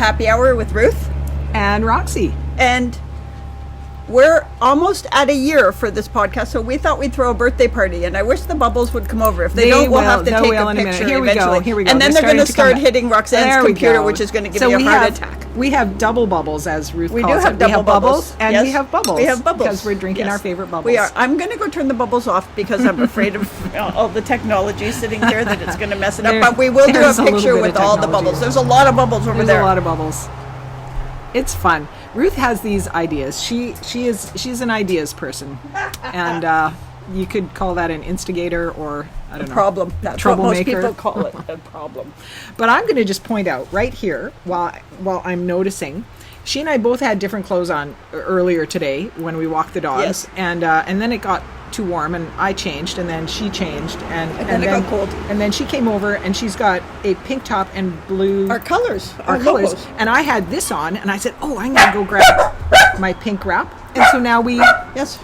Happy Hour with Ruth and Roxy. And we're almost at a year for this podcast, so we thought we'd throw a birthday party, and I wish the bubbles would come over. If they don't, we'll have to take a picture Here we eventually. go. And then they're going to start hitting Roxanne's computer, which is going to give me a heart attack. We have double bubbles, as Ruth calls it. We do have double bubbles. And yes. we have bubbles. We have bubbles. Because we're drinking our favorite bubbles. We are. I'm going to go turn the bubbles off because I'm afraid of all the technology sitting here that it's going to mess it up. But we will do a picture with all the bubbles. There's a lot of bubbles over there. There's a lot of bubbles. It's fun. Ruth has these ideas. She's an ideas person, and you could call that an instigator or I don't know, problem. That's troublemaker. What most people call it, a problem. But I'm going to just point out right here while I'm noticing. She and I both had different clothes on earlier today when we walked the dogs, yes. And then it got too warm, and I changed, and then she changed, and then it got cold. And then she came over, and she's got a pink top and blue. Our colors. Our colors. And I had this on, and I said, "Oh, I'm gonna go grab my pink wrap." And so now we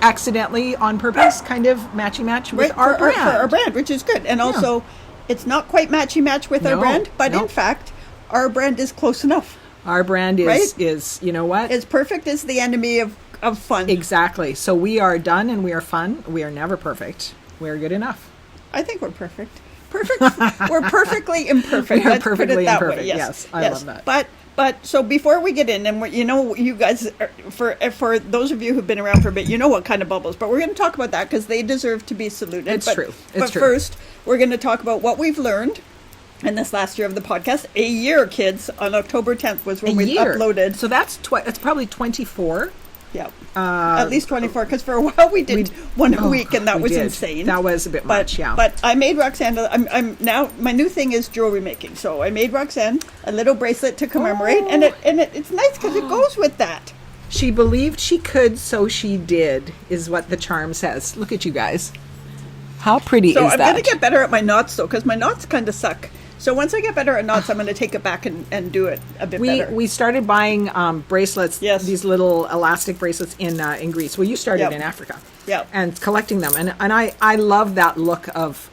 accidentally, on purpose, kind of match with our brand. For our brand, which is good, and also it's not quite match with our brand, but in fact, our brand is close enough. Our brand is you know what? It's perfect is the enemy of fun. Exactly. So we are done and we are fun. We are never perfect. We're good enough. I think we're perfect. Perfect. We're perfectly imperfect. We are perfectly imperfect. Yes, I love that. But so before we get in, and you guys, for those of you who've been around for a bit, you know what kind of bubbles. But we're going to talk about that because they deserve to be saluted. It's true. But first, we're going to talk about what we've learned in this last year of the podcast. A year, kids. On October 10th was when we uploaded. So that's probably 24. Yeah, at least 24. Because for a while we did one a week, and that was insane. That was a bit much. Yeah. But I made Roxanne. I'm now my new thing is jewelry making. So I made Roxanne a little bracelet to commemorate, and it's nice because it goes with that. She believed she could, so she did. Is what the charm says. Look at you guys. How pretty is that? So I'm going to get better at my knots though, because my knots kind of suck. So once I get better at knots, I'm going to take it back and do it a bit better. We started buying bracelets, these little elastic bracelets in Greece. Well, you started in Africa. Yeah. And collecting them. And I love that look of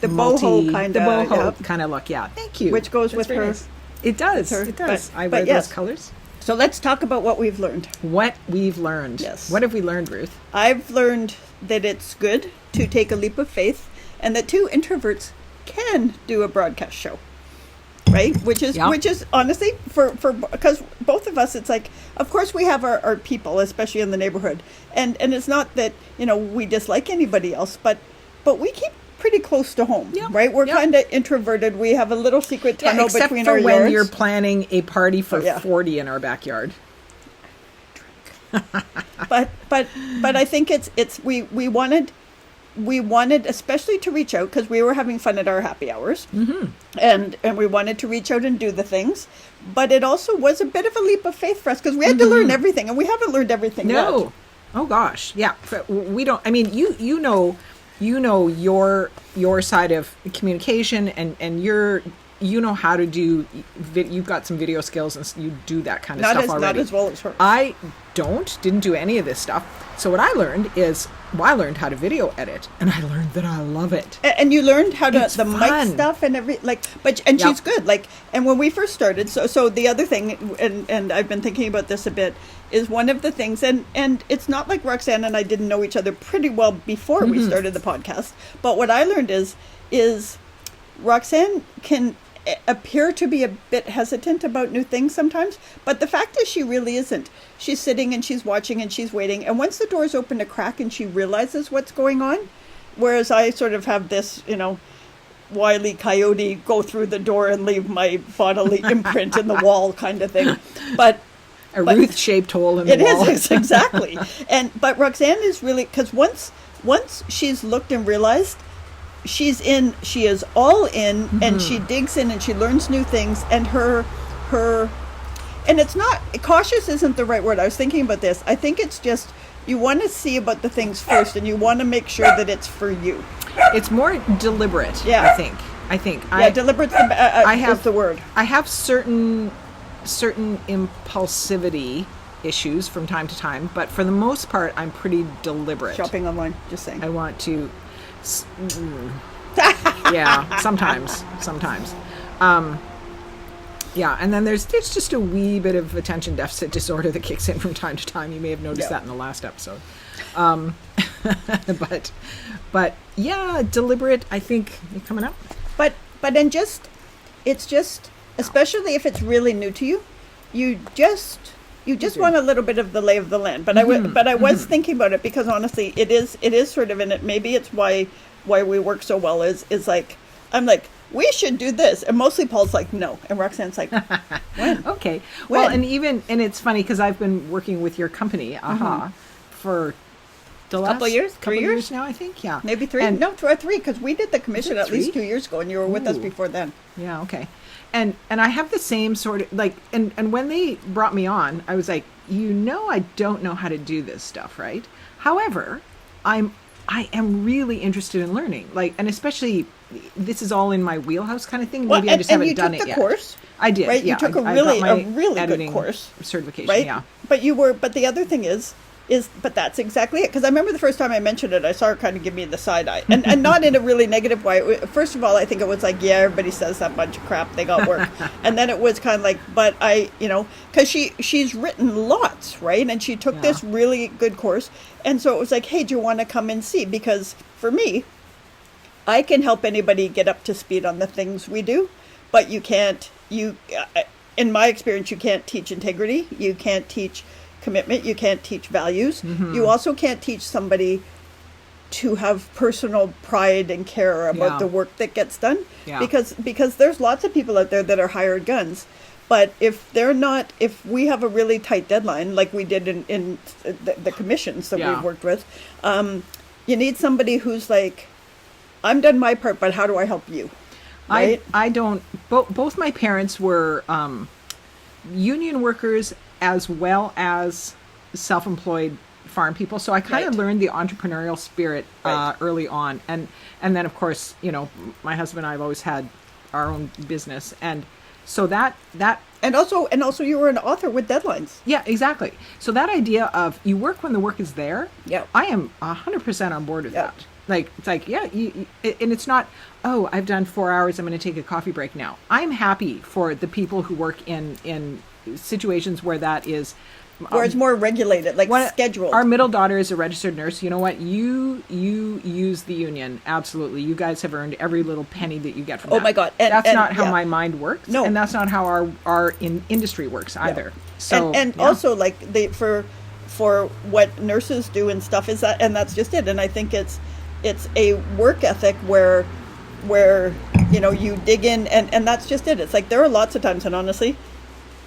the boho kind of. The boho kind of look, yeah. Thank you. Which goes with her. Nice. It does. It does. I wear those colors. So let's talk about what we've learned. What we've learned. Yes. What have we learned, Ruth? I've learned that it's good to take a leap of faith and that two introverts can do a broadcast show, right? Which is honestly for because both of us, it's like, of course we have our people, especially in the neighborhood, and it's not that we dislike anybody else, but we keep pretty close to home, right? We're kind of introverted. We have a little secret tunnel between our yards. Except for when you're planning a party for 40 in our backyard. but I think it's we wanted especially to reach out because we were having fun at our happy hours, and we wanted to reach out and do the things, but it also was a bit of a leap of faith for us because we had to learn everything, and we haven't learned everything yet. Oh gosh, yeah. We don't. I mean, you know your side of communication, and you know how to do. You've got some video skills, and you do that kind of stuff already. Not as well as her. I didn't do any of this stuff. So what I learned is, I learned how to video edit, and I learned that I love it. And you learned how to the mic stuff and she's good. And when we first started, so the other thing, and I've been thinking about this a bit, is one of the things, and it's not like Roxanne and I didn't know each other pretty well before we started the podcast. But what I learned is Roxanne can appear to be a bit hesitant about new things sometimes, but the fact is she really isn't. She's sitting and she's watching and she's waiting, and once the doors open a crack and she realizes what's going on, whereas I sort of have this Wile E. Coyote go through the door and leave my bodily imprint in the wall kind of thing, but a Ruth-shaped hole in the wall. It is, exactly. But Roxanne is really, because once she's looked and realized she is all in, and she digs in and she learns new things, and her and it's not cautious isn't the right word. I was thinking about this. I think it's just you want to see about the things first, and you want to make sure that it's for you. It's more deliberate. Yeah. I think. Deliberate is the word. I have certain impulsivity issues from time to time, but for the most part, I'm pretty deliberate. Shopping online, just saying. I want to. Yeah, sometimes. Yeah, and then there's just a wee bit of attention deficit disorder that kicks in from time to time. You may have noticed that in the last episode. But yeah, deliberate, I think, coming up. But then it's just, especially if it's really new to you, you just want a little bit of the lay of the land. But I was thinking about it because honestly, it is sort of in it. Maybe it's why we work so well is like, I'm like, we should do this. And mostly Paul's like, no. And Roxanne's like, when? Okay. When? Well, and it's funny because I've been working with your company, for the last couple years? 3 years now, I think. Yeah. Maybe 3. And, no, 2 or 3, because we did the commission at 3? least 2 years ago, and you were with us before then. Yeah, okay. And I have the same sort of, like, and when they brought me on, I was like, I don't know how to do this stuff, right? However, I am really interested in learning, like, and especially this is all in my wheelhouse kind of thing. Maybe I just haven't done it yet. You took the course. I did. Right? Yeah, You took a I really got my good course. Certification, right? yeah. But the other thing is but that's exactly it. Because I remember the first time I mentioned it, I saw her kind of give me the side eye. And not in a really negative way. First of all, I think it was like, yeah, everybody says that bunch of crap, they got work. And then it was kind of like, but because she's written lots, right? And she took this really good course. And so it was like, hey, do you want to come and see? Because for me, I can help anybody get up to speed on the things we do, but you can't, in my experience, you can't teach integrity. You can't teach commitment. You can't teach values. You also can't teach somebody to have personal pride and care about the work that gets done. Yeah. Because there's lots of people out there that are hired guns. But if we have a really tight deadline, like we did in the commissions that we've worked with, you need somebody who's like, I'm done my part, but how do I help you? Right? I don't. Both my parents were union workers as well as self-employed farm people, so I kind of learned the entrepreneurial spirit early on, and then of course, my husband and I have always had our own business, and so that and also you were an author with deadlines. Yeah, exactly. So that idea of you work when the work is there, I am 100% on board with that. Like, it's like, and it's not, oh, I've done 4 hours, I'm going to take a coffee break now. I'm happy for the people who work in situations where that is... where it's more regulated, like scheduled. Our middle daughter is a registered nurse. You know what? You use the union. Absolutely. You guys have earned every little penny that you get from that. Oh, my God. That's not how my mind works. No. And that's not how our industry works either. So, and also, like, for what nurses do and stuff, is that, and that's just it. And I think it's a work ethic where you dig in, and that's just it. It's like there are lots of times, and honestly,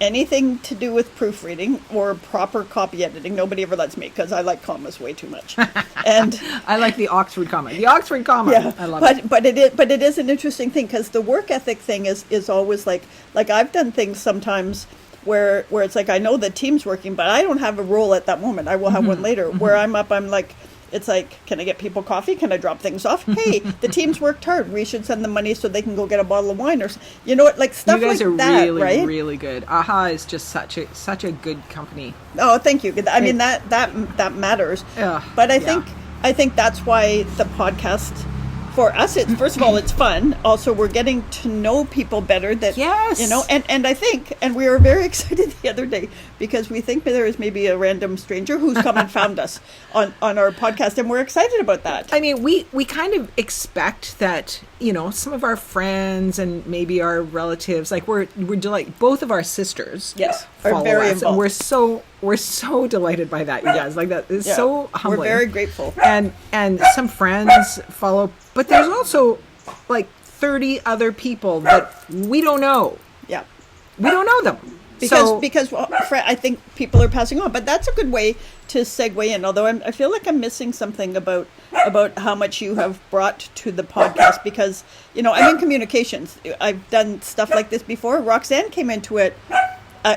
anything to do with proofreading or proper copy editing, nobody ever lets me, because I like commas way too much. And I like the Oxford comma. I love it. But it is an interesting thing, because the work ethic thing is always like I've done things sometimes where it's like, I know the team's working, but I don't have a role at that moment. I will have one later, where I'm like, it's like, can I get people coffee? Can I drop things off? Hey, the team's worked hard. We should send them money so they can go get a bottle of wine, or stuff like that. You guys are really, right? really good. AHA is just such a good company. Oh, thank you. I mean, that matters. But I think that's why the podcast, for us, it's, first of all, it's fun. Also, we're getting to know people better. And I think, and we were very excited the other day, because we think there is maybe a random stranger who's come and found us on our podcast, and we're excited about that. I mean, we kind of expect that, some of our friends and maybe our relatives, like we're delighted. Both of our sisters, are very involved. And we're so delighted by that, you guys. Like, that is so humbling. We're very grateful. And some friends follow, but there's also like 30 other people that we don't know. Yeah, we don't know them. Because I think people are passing on, but that's a good way to segue in. Although I feel like I'm missing something about how much you have brought to the podcast, because I'm in communications. I've done stuff like this before. Roxanne came into it.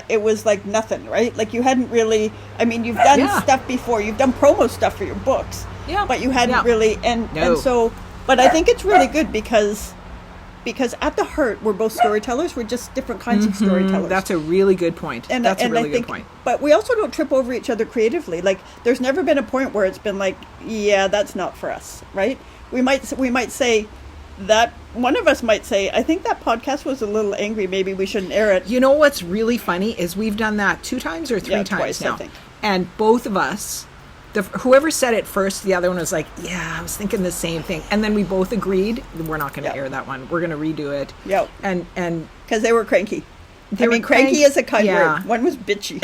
It was like nothing, right? Like, you hadn't really. I mean, you've done stuff before. You've done promo stuff for your books, but you hadn't really. And so, but I think it's really good because at the heart, we're both storytellers. We're just different kinds of storytellers. That's a really good point. That's a really good point. But we also don't trip over each other creatively. Like, there's never been a point where it's been like, yeah, that's not for us, right? We might say, that one of us might say, I think that podcast was a little angry. Maybe we shouldn't air it. You know what's really funny is we've done that 2 times or 3 times twice, now. I think. And both of us, whoever said it first, the other one was like, yeah, I was thinking the same thing. And then we both agreed, we're not going to air that one. We're going to redo it. Yeah. And because they were cranky. Cranky is a kind word. One was bitchy.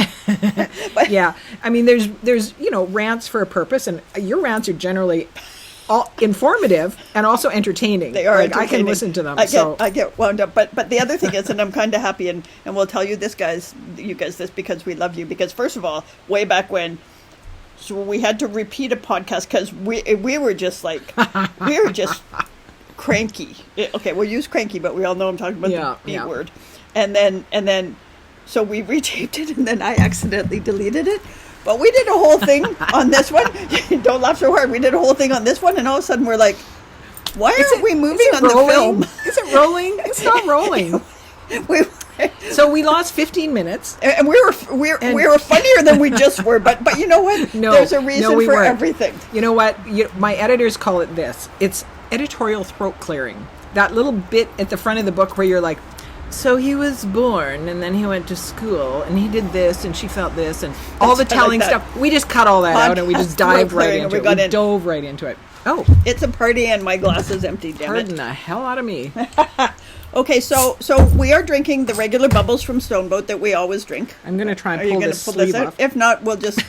But yeah. I mean, there's, rants for a purpose, and your rants are generally all informative and also entertaining. They are entertaining. I can listen to them. I get wound up. But the other thing is, and I'm kind of happy, and we'll tell you this, you guys this because we love you. Because first of all, way back when, so we had to repeat a podcast because we were just cranky. Okay, we'll use cranky, but we all know I'm talking about the B word. And then, so we retaped it, and then I accidentally deleted it. But we did a whole thing on this one. Don't laugh so hard. We did a whole thing on this one, and all of a sudden we're like, why aren't we moving on the film? Is it rolling? It's not rolling. So we lost 15 minutes, and we were funnier than we just were. But you know what? There's a reason for everything. You know what? My editors call it this. It's editorial throat clearing. That little bit at the front of the book where you're like, so he was born, and then he went to school, and he did this, and she felt this, and all the telling stuff. We just cut all that out, and we just dived right into it. We dove right into it. Oh, it's a party, and my glass is empty. Damn it! Pardon the hell out of me. Okay, so we are drinking the regular bubbles from Stoneboat that we always drink. I'm going to try and pull this sleeve off. If not, we'll just.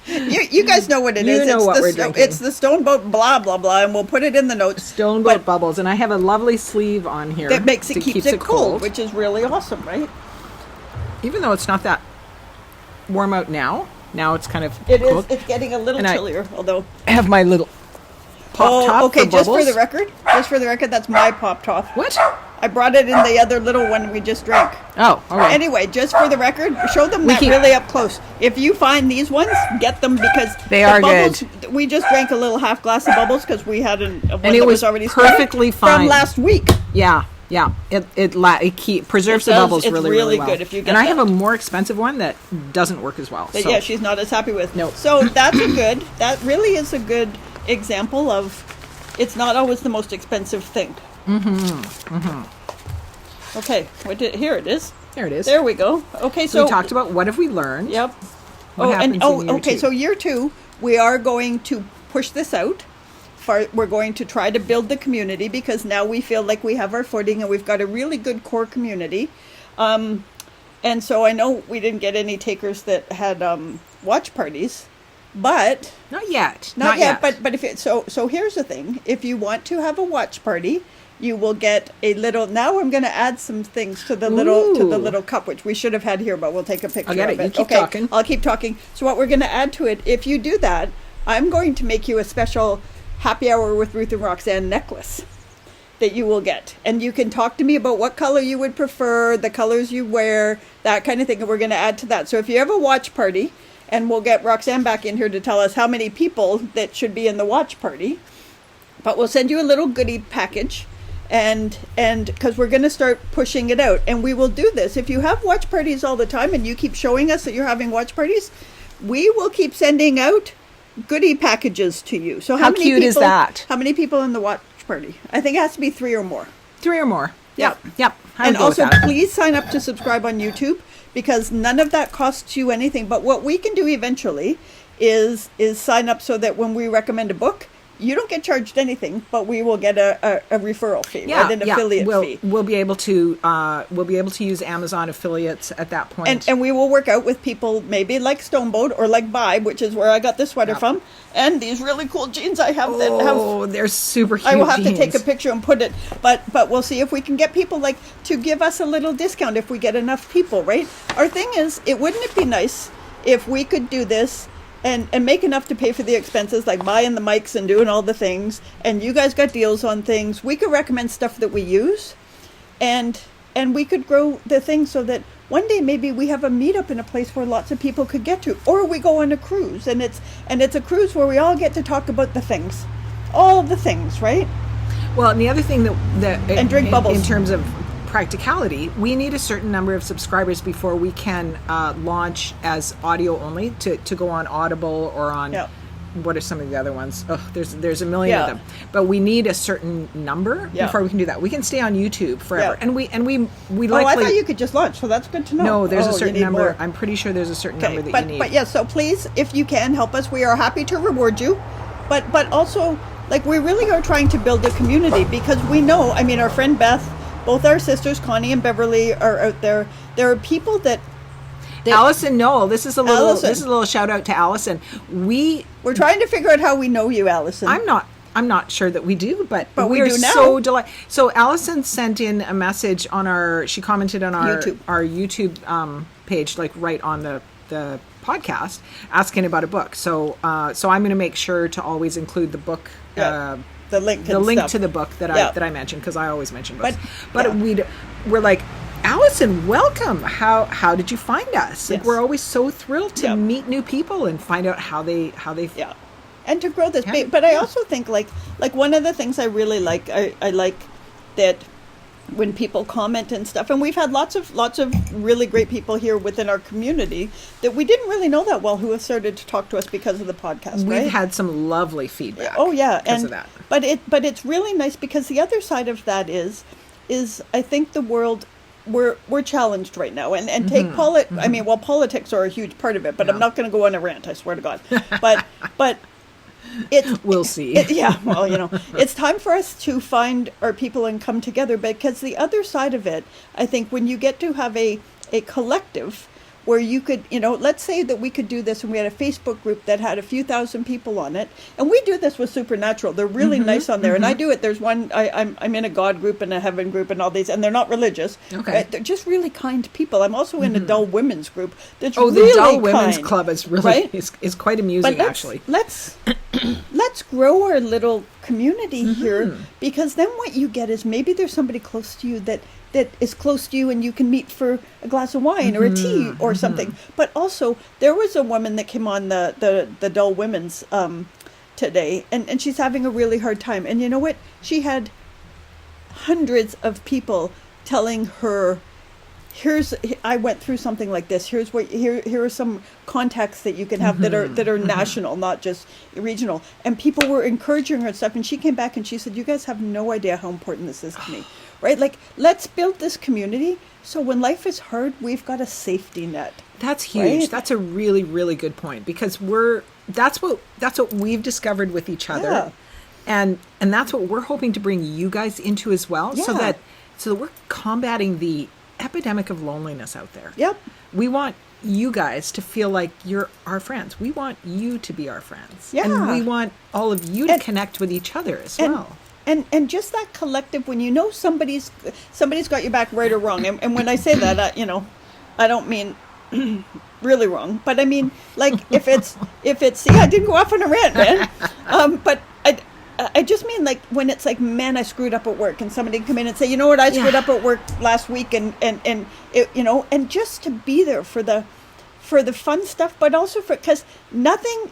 You guys know what it is. You know what we're drinking. It's the Stoneboat blah blah blah, and we'll put it in the notes. Stoneboat bubbles, and I have a lovely sleeve on here that keeps it cold, which is really awesome, right? Even though it's not that warm out now. Now it's kind of cold. It's getting a little chillier, although I have my little pop top. Okay, for bubbles. Just for the record, that's my pop top. What? I brought it in the other little one we just drank. Oh, okay. Anyway, just for the record, show them really up close. If you find these ones, get them because they are bubbles, good. We just drank a little half glass of bubbles because we had one and that was already perfectly fine from last week. Yeah. It preserves the bubbles really well. Good if you get and I have a more expensive one that doesn't work as well. Yeah, she's not as happy with. No. So that really is a good example of it's not always the most expensive thing. Okay, here it is. There it is. There we go. Okay, so we talked about what have we learned. Yep. Okay. So year 2, we are going to push this out. We're going to try to build the community because now we feel like we have our footing and we've got a really good core community. And so I know we didn't get any takers that had watch parties. But not yet. But so here's the thing: if you want to have a watch party, you will get a little. Now I'm going to add some things to the little cup, which we should have had here, but we'll take a picture. I'll get of it. You keep talking. I'll keep talking. So what we're going to add to it, if you do that, I'm going to make you a special Happy Hour with Ruth and Roxanne necklace that you will get, and you can talk to me about what color you would prefer, the colors you wear, that kind of thing, and we're going to add to that. So if you have a watch party. And we'll get Roxanne back in here to tell us how many people that should be in the watch party. But we'll send you a little goodie package. And because we're going to start pushing it out. And we will do this. If you have watch parties all the time and you keep showing us that you're having watch parties, we will keep sending out goodie packages to you. So how many cute is that? How many people in the watch party? I think it has to be 3 or more. 3 or more. Yep. And also, please sign up to subscribe on YouTube. Because none of that costs you anything. But what we can do eventually is sign up so that when we recommend a book, you don't get charged anything, but we will get a referral fee, an affiliate fee. We'll be able to use Amazon affiliates at that point. And we will work out with people maybe like Stoneboat or like Vibe, which is where I got this sweater from, and these really cool jeans I have that have. Oh, they're super cute. I will have to take a picture and put it, but we'll see if we can get people to give us a little discount if we get enough people, right? Our thing is, wouldn't it be nice if we could do this and make enough to pay for the expenses, like buying the mics and doing all the things, and you guys got deals on things. We could recommend stuff that we use, and we could grow the thing so that one day maybe we have a meetup in a place where lots of people could get to, or we go on a cruise, and it's a cruise where we all get to talk about the things, all the things, right? Well, and the other thing and drink bubbles in terms of practicality, we need a certain number of subscribers before we can launch as audio only to go on Audible or on what are some of the other ones? Oh, there's a million of them, but we need a certain number before we can do that. We can stay on YouTube forever, and we likely. Oh, I thought you could just launch, so that's good to know. No, there's a certain number. More. I'm pretty sure there's a certain number that you need. But so please, if you can help us, we are happy to reward you. But also, like, we really are trying to build a community, because we know, I mean, our friend Beth, both our sisters, Connie and Beverly, are out there. There are people that Allison Noel, this is a little shout out to Allison. We're trying to figure out how we know you, Allison. I'm not sure that we do, but we are do now. So delighted. So Allison sent in a message on she commented on our YouTube page, like right on the podcast, asking about a book. So I'm going to make sure to always include the book. The link to the book that I mentioned, because I always mention books. But we're like, Allison, welcome. How did you find us? Like, we're always so thrilled to meet new people and find out how they and to grow this. But I also think like one of the things I really like, I like that when people comment and stuff, and we've had lots of really great people here within our community that we didn't really know that well, who have started to talk to us because of the podcast. We've had some lovely feedback. Oh yeah, because of that. But it's really nice, because the other side of that is I think the world, we're challenged right now, and take I mean, well, politics are a huge part of it, but I'm not going to go on a rant, I swear to God. But we'll see. Well, it's time for us to find our people and come together, because the other side of it, I think, when you get to have a collective where you could, let's say that we could do this, and we had a Facebook group that had a few thousand people on it, and we do this with Supernatural. They're really nice on there, and I do it. There's one, I'm in a God group and a Heaven group and all these, and they're not religious. Okay. They're just really kind people. I'm also in a Dull Women's group that's really really the Dull kind. Women's Club is really, right? is quite amusing, actually. Let's grow our little community here, because then what you get is maybe there's somebody close to you that is close to you, and you can meet for a glass of wine or a tea or something. But also, there was a woman that came on the Dull Women's today, and she's having a really hard time. And you know what? She had hundreds of people telling her, I went through something like this. Here are some contacts that you can have that are national, not just regional. And people were encouraging her and stuff. And she came back and she said, "You guys have no idea how important this is to me." Right? Like, let's build this community, so when life is hard, we've got a safety net. That's huge. Right? That's a really, really good point, because that's what we've discovered with each other. And that's what we're hoping to bring you guys into as well, so that we're combating the epidemic of loneliness out there. Yep. We want you guys to feel like you're our friends. We want you to be our friends. Yeah. And we want all of you to connect with each other as well. And just that collective, when somebody's got your back, right or wrong. And when I say that, I don't mean really wrong, but I mean, like, if it's see, I didn't go off on a rant, man. But I just mean, like, when it's like, man, I screwed up at work, and somebody can come in and say, you know what, I screwed up at work last week, and it, and just to be there for the fun stuff, but also because nothing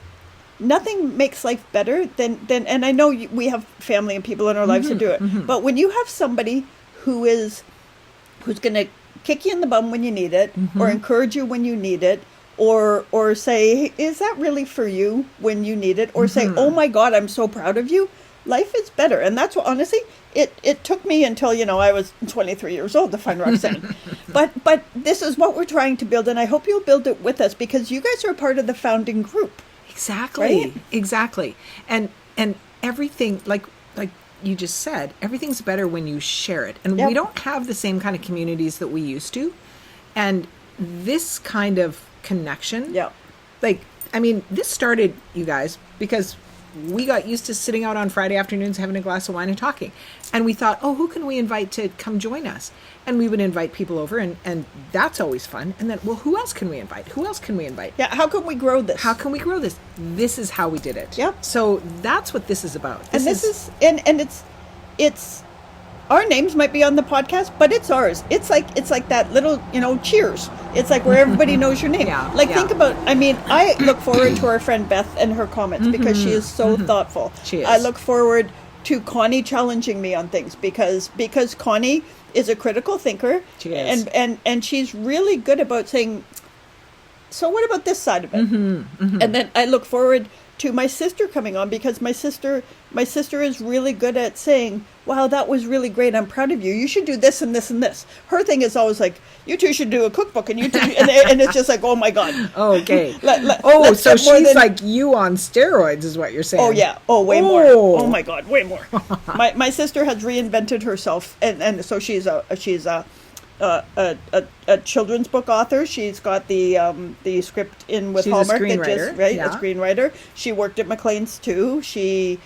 makes life better than and I know we have family and people in our lives to do it, but when you have somebody who's going to kick you in the bum when you need it, or encourage you when you need it, or say, hey, is that really for you when you need it, or say, oh my God, I'm so proud of you, life is better. And that's what, honestly, it took me until I was 23 years old to find Roxanne. but this is what we're trying to build, and I hope you'll build it with us, because you guys are part of the founding group. Exactly. Right? Exactly. And everything, like you just said, everything's better when you share it. And we don't have the same kind of communities that we used to. And this kind of connection, this started, you guys, because we got used to sitting out on Friday afternoons having a glass of wine and talking. And we thought, who can we invite to come join us? And we would invite people over, and that's always fun. And then, who else can we invite? Who else can we invite? Yeah, how can we grow this? This is how we did it. Yep. So that's what this is about. It's our names might be on the podcast, but it's ours. It's like that little, cheers. It's like where everybody knows your name. Think about, I look forward to our friend Beth and her comments, because she is so thoughtful. She is. I look forward to Connie challenging me on things, because Connie is a critical thinker. She is. And she's really good about saying, so what about this side of it? And then I look forward to my sister coming on, because my sister is really good at saying, wow, that was really great, I'm proud of you, you should do this and this and this. Her thing is always like, you two should do a cookbook, and you two, and it's just like, oh my God. Okay. So she's like you on steroids is what you're saying. Oh yeah. Oh, way more. Oh my God, way more. My sister has reinvented herself, and so she's a children's book author. She's got the script in with Hallmark. She's a screenwriter. A screenwriter. She worked at Maclean's too. She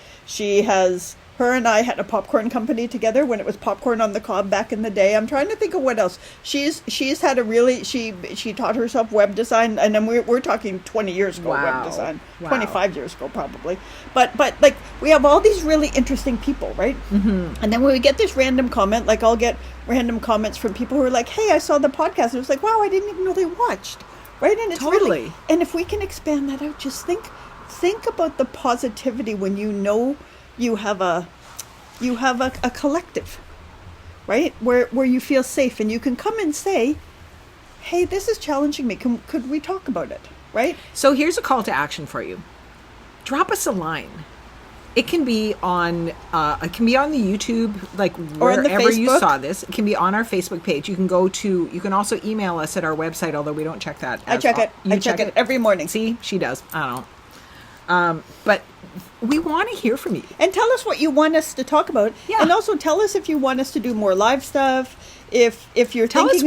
has. Her and I had a popcorn company together when it was Popcorn on the Cob back in the day. I'm trying to think of what else. She's had a really, she taught herself web design, and then we're talking 20 years ago. Wow. Web design, Wow. 25 years ago probably. But like, we have all these really interesting people, right? Mm-hmm. And then when we get this random comment, like I'll get random comments from people who are like, hey, I saw the podcast. It was like, wow, I didn't even know they watched, right? And it's Totally. really, and if we can expand that out, just think about the positivity when you know you have a collective, right? Where you feel safe and you can come and say, hey, this is challenging me. Could we talk about it? Right? So here's a call to action for you. Drop us a line. It can be on the YouTube, like wherever you saw this. It can be on our Facebook page. You can also email us at our website, although we don't check that. I check it every morning. See, she does. I don't. But we want to hear from you. And tell us what you want us to talk about. Yeah. And also tell us if you want us to do more live stuff. If you're tell us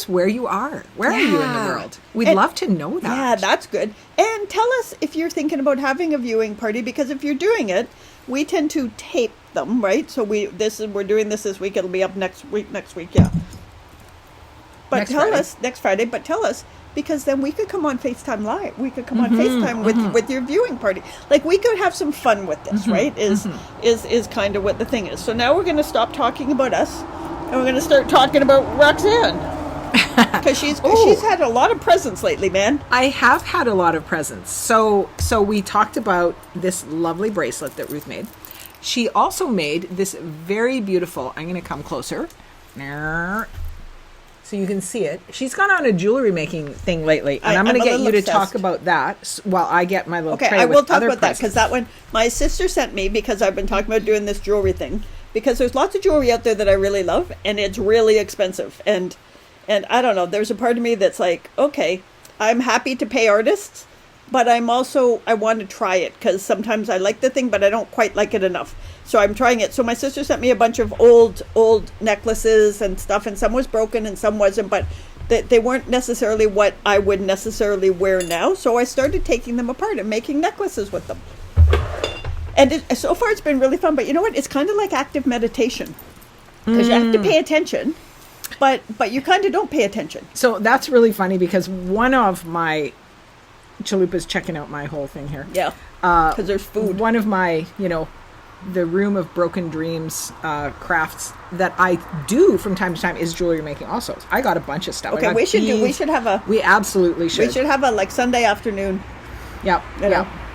where you are. Where are you in the world? We'd love to know that. Yeah, that's good. And tell us if you're thinking about having a viewing party, because if you're doing it, we tend to tape them, right? So we're doing this week. It'll be up next week, yeah. But next Friday, but tell us, because then we could come on FaceTime Live. We could come on FaceTime with your viewing party. Like, we could have some fun with this, right? Is kind of what the thing is. So now we're going to stop talking about us, and we're going to start talking about Roxanne. Because she's had a lot of presents lately, man. I have had a lot of presents. So we talked about this lovely bracelet that Ruth made. She also made this very beautiful, I'm going to come closer, so you can see it. She's gone on a jewelry making thing lately, and I'm going to get you to talk about that while I get my little tray I will with talk other about presents. that, because that one my sister sent me, because I've been talking about doing this jewelry thing, because there's lots of jewelry out there that I really love, and it's really expensive, and I don't know, there's a part of me that's like, okay, I'm happy to pay artists, but I want to try it, because sometimes I like the thing, but I don't quite like it enough. So I'm trying it. So my sister sent me a bunch of old necklaces and stuff, and some was broken and some wasn't, but they weren't necessarily what I would necessarily wear now. So I started taking them apart and making necklaces with them. And so far it's been really fun. But you know what? It's kind of like active meditation, because you have to pay attention, but you kind of don't pay attention. So that's really funny, because one of my Chalupa's checking out my whole thing here. Yeah, because there's food. One of my, the Room of Broken Dreams crafts that I do from time to time is jewelry making also. I got a bunch of stuff. Okay, we absolutely should. We should have a Sunday afternoon. Yeah,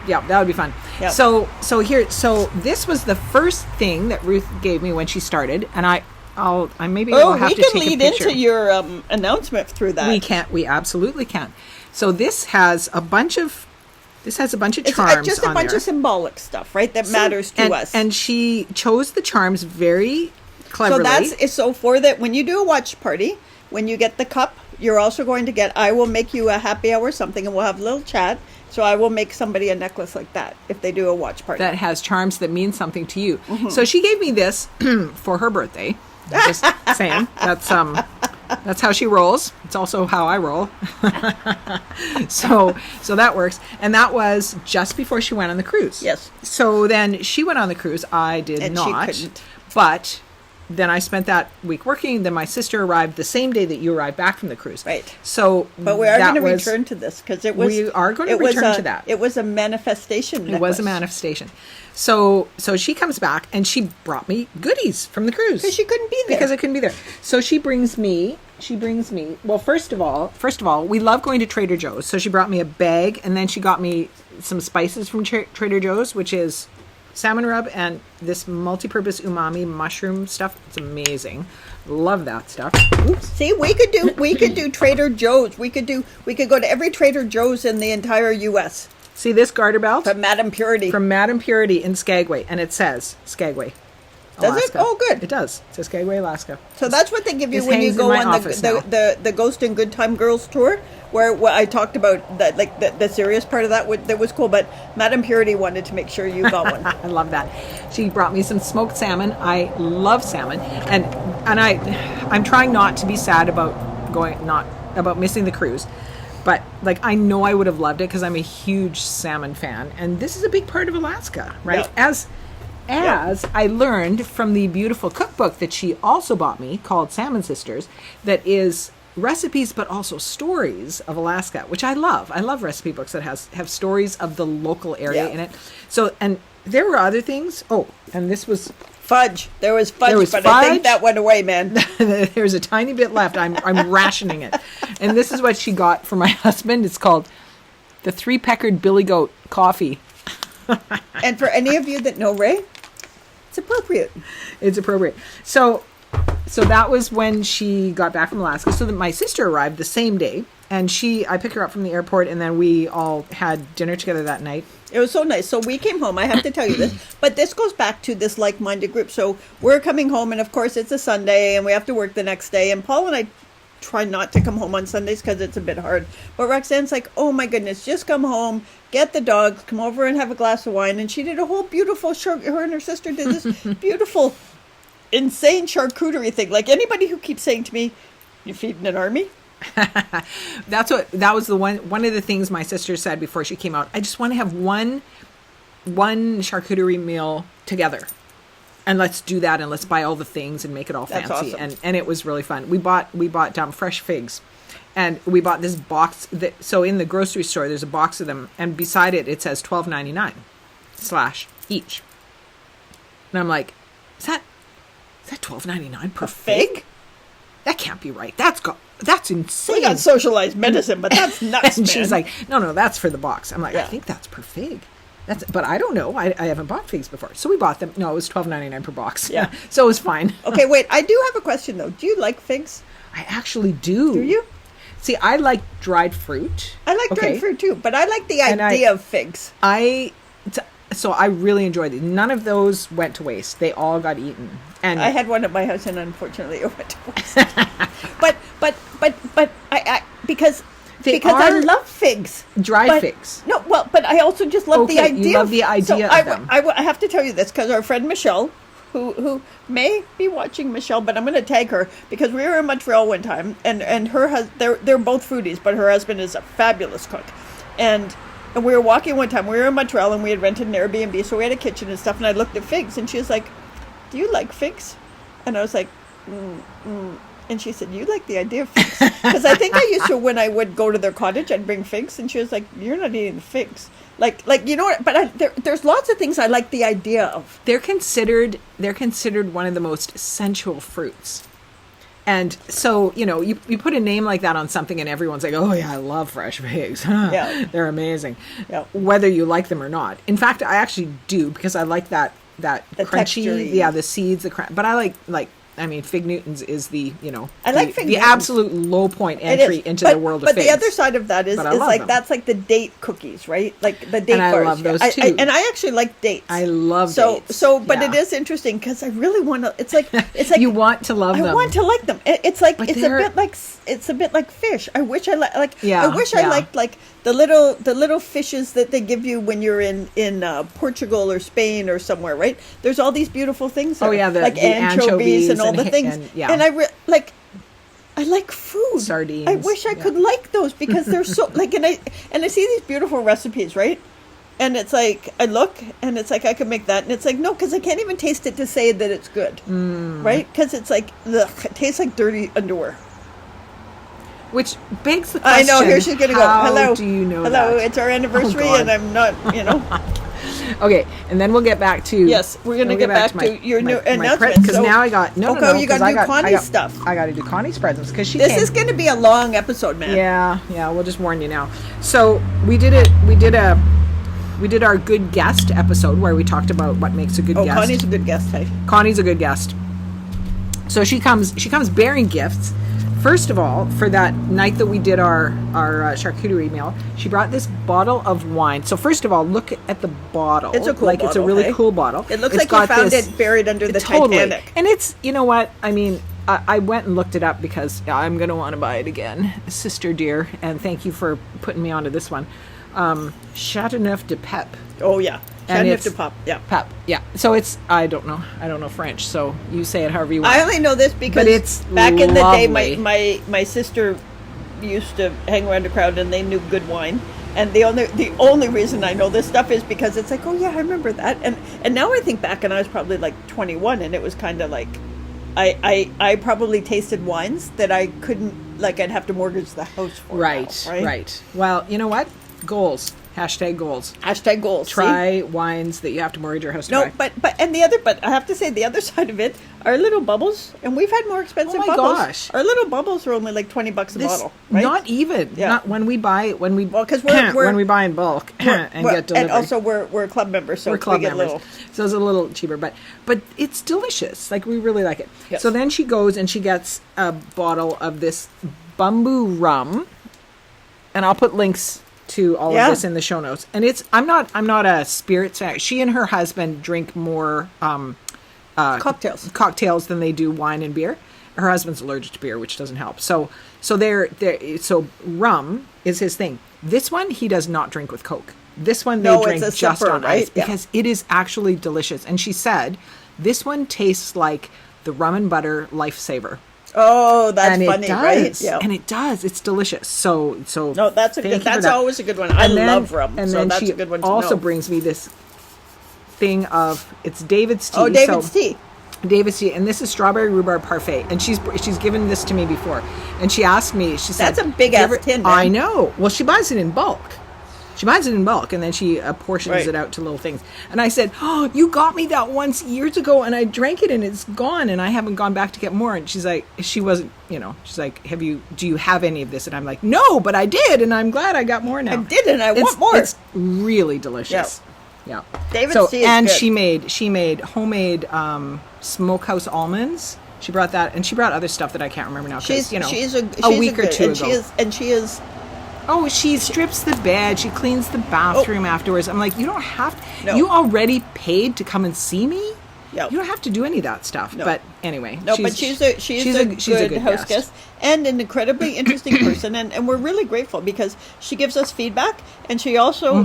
that would be fun. Yep. So this was the first thing that Ruth gave me when she started, and I maybe we'll have to take a picture. We can lead into your announcement through that. We absolutely can. So this has a bunch of charms on It's just a bunch of symbolic stuff, right? That matters to us. And she chose the charms very cleverly. So for that, when you do a watch party, when you get the cup, you're also going to get, I will make you a happy hour something, and we'll have a little chat. So I will make somebody a necklace like that if they do a watch party. That has charms that mean something to you. Mm-hmm. So she gave me this for her birthday. Just saying. That's how she rolls. It's also how I roll. So that works. And that was just before she went on the cruise. Yes. So then she went on the cruise. I did not. She couldn't. But then I spent that week working. Then my sister arrived the same day that you arrived back from the cruise. Right. So, but we are going to return to this, because we are going to return to that. It was a manifestation. It was a manifestation. So she comes back and she brought me goodies from the cruise because she couldn't be there. Because I couldn't be there. So she brings me. Well, first of all, we love going to Trader Joe's. So she brought me a bag, and then she got me some spices from Trader Joe's, which is salmon rub and this multi-purpose umami mushroom stuff. It's amazing. Love that stuff. Oops. See, we could do Trader Joe's. We could go to every Trader Joe's in the entire U.S. See this garter belt? From Madame Purity. From Madame Purity in Skagway. And it says Skagway, Does Alaska. it? Oh, good. It does. It says Skagway, Alaska. So that's what they give you This when you hangs in go my on office now. the Ghost and Good Time Girls tour, where I talked about that, like the serious part of that was cool. But Madame Purity wanted to make sure you got one. I love that. She brought me some smoked salmon. I love salmon, and I'm trying not to be sad about missing the cruise, but like I know I would have loved it because I'm a huge salmon fan, and this is a big part of Alaska, right? Yep. As I learned from the beautiful cookbook that she also bought me called Salmon Sisters, that is recipes but also stories of Alaska, which I love. I love recipe books that have stories of the local area in it. So, and there were other things. Oh, and this was fudge. There was fudge, but I think that went away, man. There's a tiny bit left. I'm rationing it. And this is what she got for my husband. It's called the Three-Peckered Billy Goat Coffee. And for any of you that know Ray, it's appropriate. It's appropriate. So that was when she got back from Alaska. So that my sister arrived the same day, and I picked her up from the airport, and then we all had dinner together that night. It was so nice. So we came home. I have to tell you this, but this goes back to this like-minded group. So we're coming home, and of course it's a Sunday, and we have to work the next day. And Paul and I try not to come home on Sundays because it's a bit hard. But Roxanne's like, oh my goodness, just come home, get the dogs, come over and have a glass of wine. And she did a whole beautiful, her and her sister did this beautiful, insane charcuterie thing. Like anybody who keeps saying to me, you feeding an army? That was one of the things my sister said before she came out. I just want to have one charcuterie meal together. And let's do that, and let's buy all the things and make it all fancy. Awesome. And it was really fun. We bought fresh figs, and we bought this box. So in the grocery store, there's a box of them, and beside it says $12.99 / each. And I'm like, is that $12.99 per fig? That can't be right. That's insane. We got socialized medicine, but that's nuts. And man. she's like, no, that's for the box. I'm like, Yeah. I think that's per fig. But I don't know. I haven't bought figs before. So we bought them. No, it was $12.99 per box. Yeah. So it was fine. Okay, wait. I do have a question, though. Do you like figs? I actually do. Do you? See, I like dried fruit. I like dried fruit, too. But I like the idea of figs. So I really enjoyed it. None of those went to waste. They all got eaten. And I had one at my house, and unfortunately it went to waste. but I because I love figs. Dried figs. No, well, but I also just love the idea. You love the idea of them. I have to tell you this because our friend Michelle, who may be watching, Michelle, but I'm going to tag her because we were in Montreal one time, and her they're both foodies, but her husband is a fabulous cook, and we were walking one time. We were in Montreal, and we had rented an Airbnb, so we had a kitchen and stuff. And I looked at figs, and she was like, "Do you like figs?" And I was like, And she said, "You like the idea of figs?" Because I think I used to, when I would go to their cottage, I'd bring figs, and she was like, "You're not eating the figs." Like you know what? But there's lots of things I like the idea of. They're considered one of the most sensual fruits. And so, you put a name like that on something and everyone's like, oh yeah, I love fresh figs. Yeah. They're amazing. Yeah. Whether you like them or not. In fact, I actually do because I like that the crunchy, texture-y. the seeds, but I like Fig Newtons is the I like Fig the Newtons. absolute low point entry into the world of figs. But the other side of that is like them. That's like the date cookies, right? Like the date and bars. I love those too. And I actually like dates. I love dates. But it is interesting because I really want to. It's like you want to love them. I want to like them. It's a bit like fish. I wish I I liked like the little fishes that they give you when you're in Portugal or Spain or somewhere, right? There's all these beautiful things there. Oh yeah, the anchovies and all the things. And I like food. Sardines. I wish I could like those because they're so and I see these beautiful recipes, right? And it's like I look and it's like I could make that, and it's like no, because I can't even taste it to say that it's good, right? Because it's like ugh, it tastes like dirty underwear. Which begs the question. I know. Here she's gonna go. Hello. Do you know Hello. that? It's our anniversary, and I'm not. Okay, and then we'll get back to. Yes, we're going to get back to your new announcement. Because now I got no. You got to do Connie's stuff. I got to do Connie's presents because she. This is going to be a long episode, man. Yeah. We'll just warn you now. So we did it. We did our good guest episode where we talked about what makes a good guest. Connie's a good guest. Hey. Connie's a good guest. So she comes bearing gifts First of all, for that night that we did our charcuterie meal, she brought this bottle of wine. So first of all, look at the bottle. It's a cool bottle. It's a really cool bottle. It looks like you found it buried under the Titanic. And it's, you know what? I mean, I went and looked it up because I'm going to want to buy it again. Sister dear, and thank you for putting me onto this one. Chateauneuf de Pep. Oh, yeah. Chateauneuf de Pep, yeah. Pep, yeah. So it's, I don't know French, so you say it however you want. I only know this because it's back in the day, lovely. my sister used to hang around a crowd and they knew good wine. And the only reason I know this stuff is because it's like, oh yeah, I remember that. And now I think back, and I was probably like 21, and it was kind of like, I probably tasted wines that I couldn't, like, I'd have to mortgage the house for. Right. Well, you know what? Goals. Hashtag goals. Hashtag goals. Try wines that you have to mortgage your house to buy. But I have to say the other side of it, our little bubbles, and we've had more expensive bubbles. Oh my gosh. Our little bubbles are only like $20 a bottle. Right? Not even. Yeah. Not when we buy when we buy in bulk and get delivery. And also we're club members, so we're club we get members. So it's a little cheaper, but it's delicious. Like, we really like it. Yes. So then she goes and she gets a bottle of this bamboo rum, and I'll put links to all of this in the show notes. And it's I'm not a spirits fan. She and her husband drink more cocktails than they do wine and beer. Her husband's allergic to beer, which doesn't help. So rum is his thing. This one he does not drink with Coke. This one they drink just on ice because it is actually delicious. And she said this one tastes like the rum and butter Lifesaver. Oh, that's funny, right? Yeah. And it does. It's delicious. So no, that's always a good one. I love rum, and so then that's a good one to know. Also brings me this thing of, it's David's tea. Oh, David's tea. David's tea, and this is strawberry rhubarb parfait. And she's given this to me before, and she asked me. She said, "That's a big ass tin." Man. I know. Well, she buys it in bulk. And then she portions it out to little things. And I said, "Oh, you got me that once years ago, and I drank it, and it's gone, and I haven't gone back to get more." And she's like, she's like, do you have any of this? And I'm like, no, but I did, and I'm glad I got more now. I did, and I want more. It's really delicious. Yeah. David's tea is good. She made homemade smokehouse almonds. She brought that, and she brought other stuff that I can't remember now. She's a week or two ago. She is. Oh, she strips the bed. She cleans the bathroom afterwards. I'm like, you don't have to. No. You already paid to come and see me. Yep. You don't have to do any of that stuff. No. But anyway. No, but she's a good hostess and an incredibly interesting person. And we're really grateful because she gives us feedback. And she also,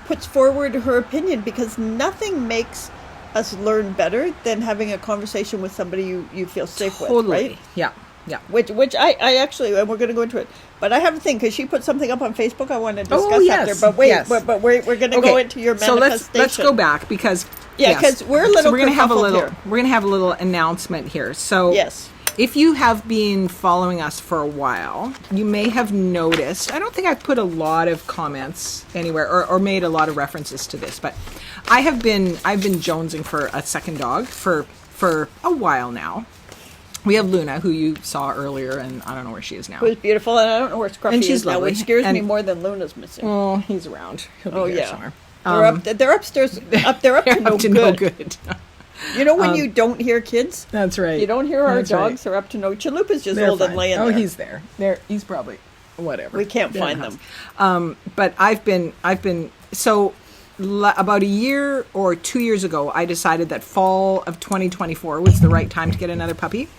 puts forward her opinion, because nothing makes us learn better than having a conversation with somebody you feel safe with, right? Yeah. Yeah. Which I actually, and we're going to go into it, but I have a thing, because she put something up on Facebook I want to discuss after. But wait, but we're going to go into your manifestation. So let's go back, because because we're a little. So we're going to have a little announcement here. So yes, if you have been following us for a while, you may have noticed. I don't think I've put a lot of comments anywhere or made a lot of references to this, but I've been jonesing for a second dog for a while now. We have Luna, who you saw earlier, and I don't know where she is now. Who's beautiful, and I don't know where Scruffy is now, which scares me more than Luna's missing. Oh, he's around. He'll be here somewhere. They're upstairs. They're up to no good. You know when you don't hear kids? That's right. You don't hear our dogs. They're up to no. Chalupa's just old and laying there. Oh, he's there. He's probably whatever. We can't find them. But I've been so. About a year or 2 years ago, I decided that fall of 2024 was the right time to get another puppy.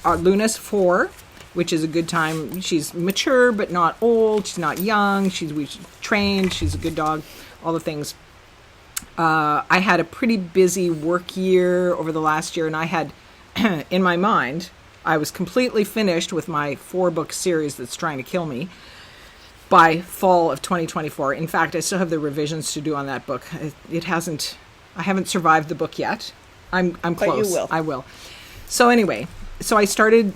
Luna's 4, which is a good time. She's mature, but not old. She's not young. She's trained. She's a good dog. All the things. I had a pretty busy work year over the last year, and I had, in my mind, I was completely finished with my 4-book series that's trying to kill me by fall of 2024. In fact, I still have the revisions to do on that book. I haven't survived the book yet. I'm close. But you will. I will. So anyway, I started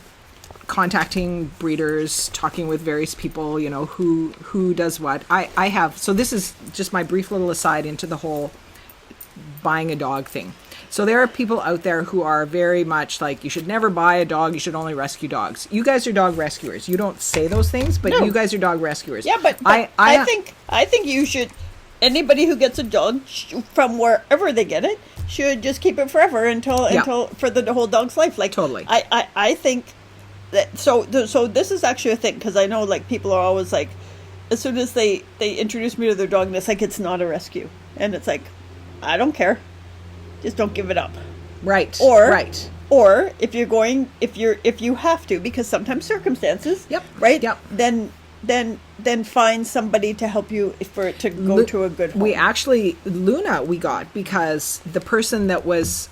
contacting breeders, talking with various people, who does what. I have, so this is just my brief little aside into the whole buying a dog thing. So there are people out there who are very much like, you should never buy a dog, you should only rescue dogs. You guys are dog rescuers. You don't say those things, but you guys are dog rescuers. Yeah, but I think you should anybody who gets a dog from wherever they get it should just keep it forever until for the whole dog's life. Like Totally. I think that so this is actually a thing, because I know like people are always like, as soon as they introduce me to their dog, and it's like, it's not a rescue, and it's like, I don't care, just don't give it up. Right. Or if you have to, because sometimes circumstances. Yep. Right. Yep. Then find somebody to help you for it to go to a good home. We actually, Luna we got because the person that was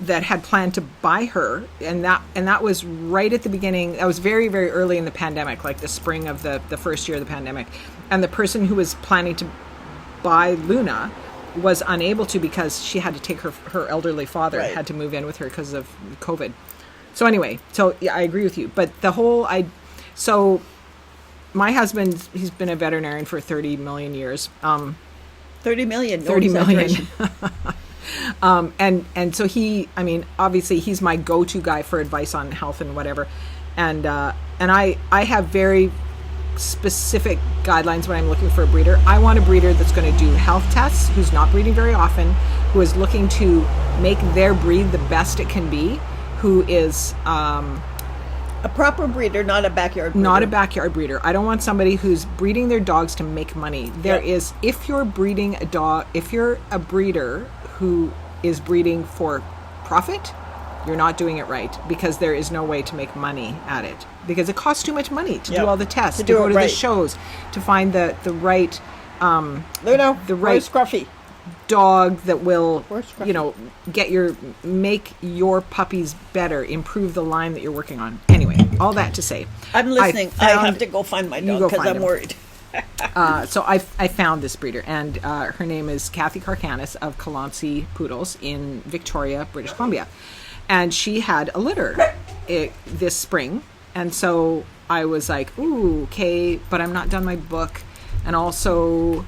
that had planned to buy her, and that was right at the beginning. That was very, very early in the pandemic, like the spring of the first year of the pandemic. And the person who was planning to buy Luna was unable to, because she had to take her elderly father, had to move in with her because of COVID. So anyway, yeah, I agree with you. But my husband, he's been a veterinarian for 30 million years. 30 million. 30 million. And so obviously he's my go-to guy for advice on health and whatever. And I have very specific guidelines when I'm looking for a breeder. I want a breeder that's going to do health tests, who's not breeding very often, who is looking to make their breed the best it can be, who is a proper breeder, not a backyard breeder. Not a backyard breeder. I don't want somebody who's breeding their dogs to make money. If you're breeding a dog, if you're a breeder who is breeding for profit, you're not doing it right, because there is no way to make money at it, because it costs too much money to do all the tests, to go to the shows, to find the right Scruffy dog that will make your puppies better, improve the line that you're working on. Anyway, all that to say, I'm listening. I have to go find my dog because I'm worried. So I found this breeder, and her name is Kathy Karkanis of Kalansi Poodles in Victoria, British Columbia. And she had a litter this spring. And so I was like, ooh, okay, but I'm not done my book. And also,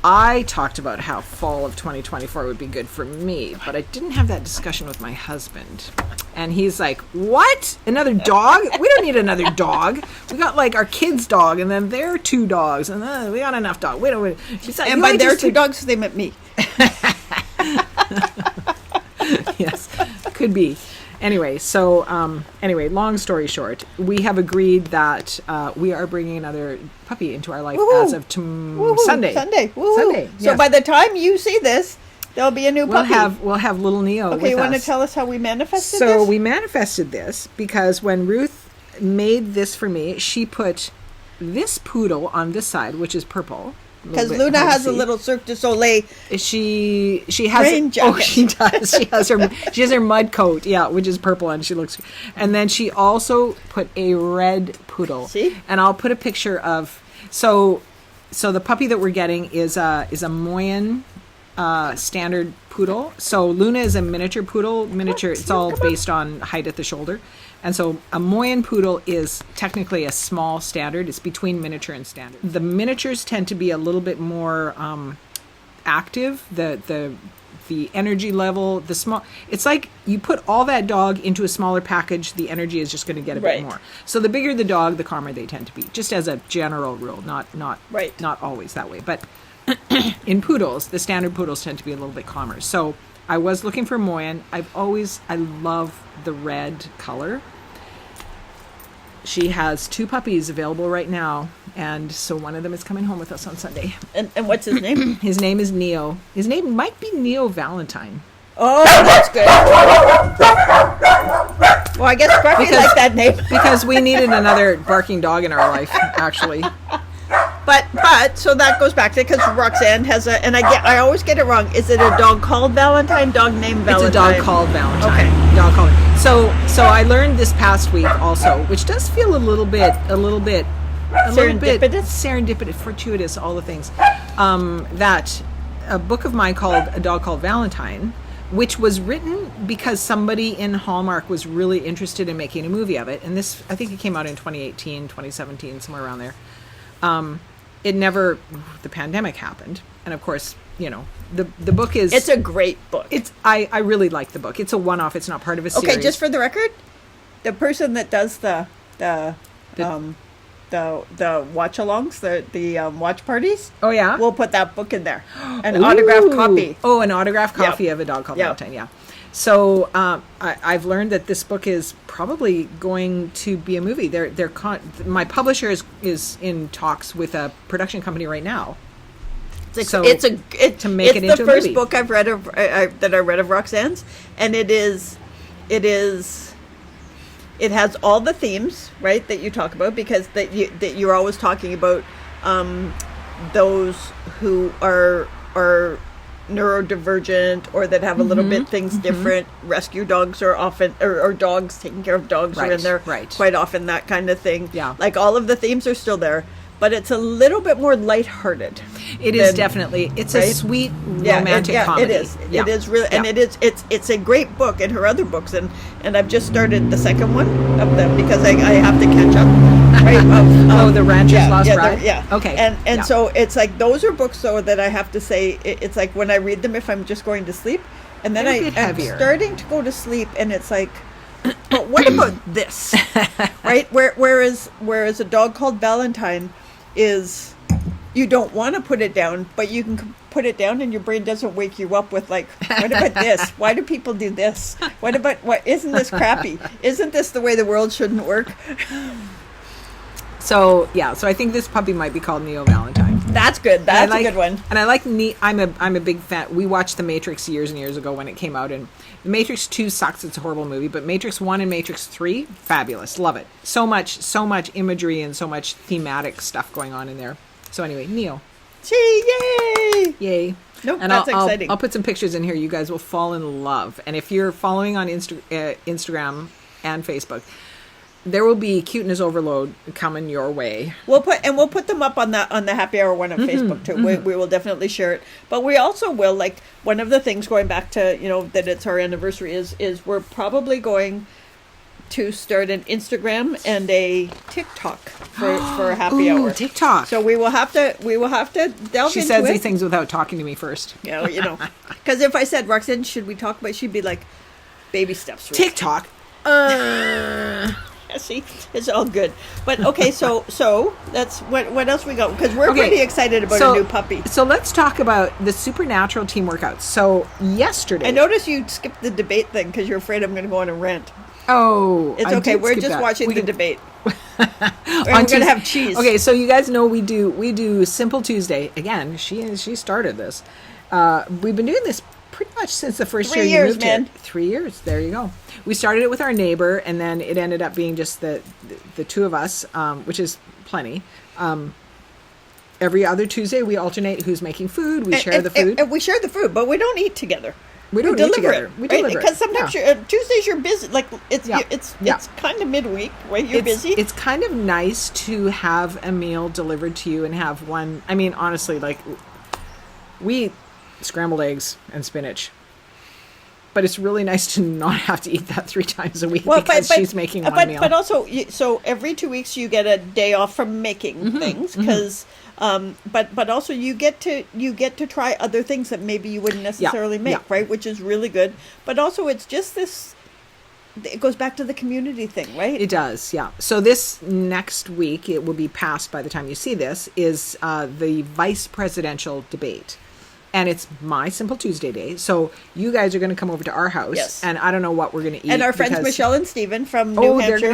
I talked about how fall of 2024 would be good for me, but I didn't have that discussion with my husband. And he's like, what? Another dog? We don't need another dog. We got like our kid's dog, and then their 2 dogs, and then we got enough dogs. She's like, and by their 2 dogs, they meant me. Yes, could be. Anyway, long story short, we have agreed that we are bringing another puppy into our life as of Sunday. Sunday. Yes. So by the time you see this, there'll be a new puppy. We'll have little Neo with us. Okay, you want to tell us how we manifested this? So we manifested this because when Ruth made this for me, she put this poodle on this side, which is purple. Because Luna has a little Cirque du Soleil. She has rain jacket. Oh, she does. She has her mud coat, which is purple, and she looks. And then she also put a red poodle. See? And I'll put a picture of. So the puppy that we're getting is a Moyen standard poodle. So Luna is a miniature poodle. It's all based on height at the shoulder. And so a Moyen poodle is technically a small standard. It's between miniature and standard. The miniatures tend to be a little bit more active. The energy level, it's like you put all that dog into a smaller package, the energy is just going to get a bit more. So the bigger the dog, the calmer they tend to be. Just as a general rule, not always that way. But in poodles, the standard poodles tend to be a little bit calmer. So I was looking for Moyen. I love the red color. She has 2 puppies available right now, and so one of them is coming home with us on Sunday. And what's his name? His name is Neo. His name might be Neo Valentine. Oh, that's good. Well, I guess Scruffy liked that name. Because we needed another barking dog in our life, actually. But so that goes back to, because Roxanne has and I always get it wrong. Is it a dog called Valentine? Dog named Valentine? It's a dog called Valentine. Okay. Dog called. So I learned this past week also, which does feel a little bit serendipitous, fortuitous, all the things. That a book of mine called A Dog Called Valentine, which was written because somebody in Hallmark was really interested in making a movie of it. And this, I think it came out in 2018, 2017, somewhere around there. The pandemic happened. And of course, the book is... It's a great book. I really like the book. It's a one-off. It's not part of a series. Okay, just for the record, the person that does the the watch-alongs, the watch parties. Oh, yeah? We'll put that book in there. An autographed copy. Oh, an autographed copy of A Dog Called Valentine, yeah. So I've learned that this book is probably going to be a movie. My publisher is in talks with a production company right now. To make it into a movie. It's the first book I've read that I read of Roxanne's, and it has all the themes, right, that you talk about, because that you're always talking about those who are neurodivergent or that have a little bit things different. Rescue dogs are often, or dogs taking care of dogs are in there quite often, that kind of thing. Yeah. Like all of the themes are still there, but it's a little bit more lighthearted. It is definitely. It's a sweet romantic comedy. It is. Yeah. It is really, and it's a great book. And her other books, and I've just started the second one of them because I have to catch up. Right? The Rancher's Lost Bride. Okay. And so it's like those are books though that I have to say it's like when I read them, if I'm just going to sleep, and then I'm starting to go to sleep, and it's like, but what about this? Right? Whereas A Dog Called Valentine is, you don't want to put it down, but you can put it down and your brain doesn't wake you up with like, what about this? Why do people do this? What isn't this crappy? Isn't this the way the world shouldn't work? So I think this puppy might be called Neo Valentine. That's good. That's a good one. And I like I'm a big fan. We watched The Matrix years and years ago when it came out, and The Matrix 2 sucks. It's a horrible movie, but Matrix 1 and Matrix 3, fabulous. Love it. So much imagery and so much thematic stuff going on in there. So anyway, Neo. Yay! Yay. Nope, and that's exciting. I'll put some pictures in here. You guys will fall in love. And if you're following on Instagram and Facebook, there will be cuteness overload coming your way. We'll put them up on the Happy Hour one on Facebook too. We will definitely share it. But we also will, like, one of the things going back to, that it's our anniversary is we're probably going to start an Instagram and a TikTok for Happy Hour. TikTok. So we will have to delve into it. She says these things without talking to me first. Yeah, because if I said, Roxanne, should we talk about? She'd be like, baby steps. Ruth. TikTok. See, it's all good. But okay, so that's what else we got, because we're pretty excited about a new puppy. So let's talk about the Supernatural team workouts. So yesterday, I noticed you skipped the debate thing because you're afraid I'm going to go on a rant. Oh, it's okay. We're just watching the debate. We're going to have cheese. Okay, so you guys know we do Simple Tuesday again. She started this. We've been doing this pretty much since the first year you moved here. 3 years. There you go. We started it with our neighbor, and then it ended up being just the two of us, which is plenty. Every other Tuesday, we alternate who's making food. We share the food. And we share the food, but we don't eat together. We don't eat together. We deliver it. Because sometimes Tuesdays you're busy. Like it's kind of midweek, right? You're busy. It's kind of nice to have a meal delivered to you and have one. I mean, honestly, like we eat scrambled eggs and spinach. But it's really nice to not have to eat that 3 times a week because she's making one meal. But also, so every 2 weeks you get a day off from making things because. But also you get to try other things that maybe you wouldn't necessarily make, right? Which is really good. But also it's just this. It goes back to the community thing, right? It does, yeah. So this next week, it will be passed by the time you see this, is the vice presidential debate. And it's my Simple Tuesday day. So you guys are going to come over to our house. Yes. And I don't know what we're going to eat. And our friends Michelle and Stephen from New Hampshire, they're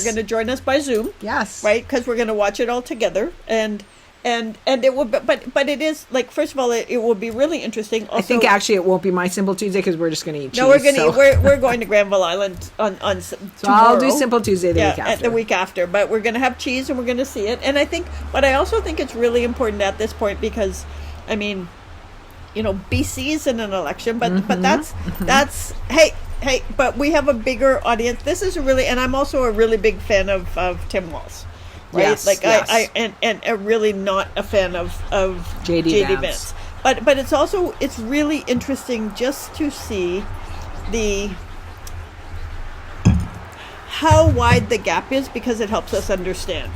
going to join us by Zoom. Yes. Right? Because we're going to watch it all together. And it will, but it is, like, first of all, it will be really interesting. Also, I think actually it won't be my Simple Tuesday because we're just going to eat cheese. No, we're going to Granville Island on tomorrow. So I'll do Simple Tuesday the week after. But we're going to have cheese and we're going to see it. And I also think it's really important at this point because, I mean, BC's in an election, but that's hey, but we have a bigger audience. This is and I'm also a really big fan of Tim Walz. Right? Yes, I and really not a fan of JD Vance. But it's really interesting just to see how wide the gap is because it helps us understand.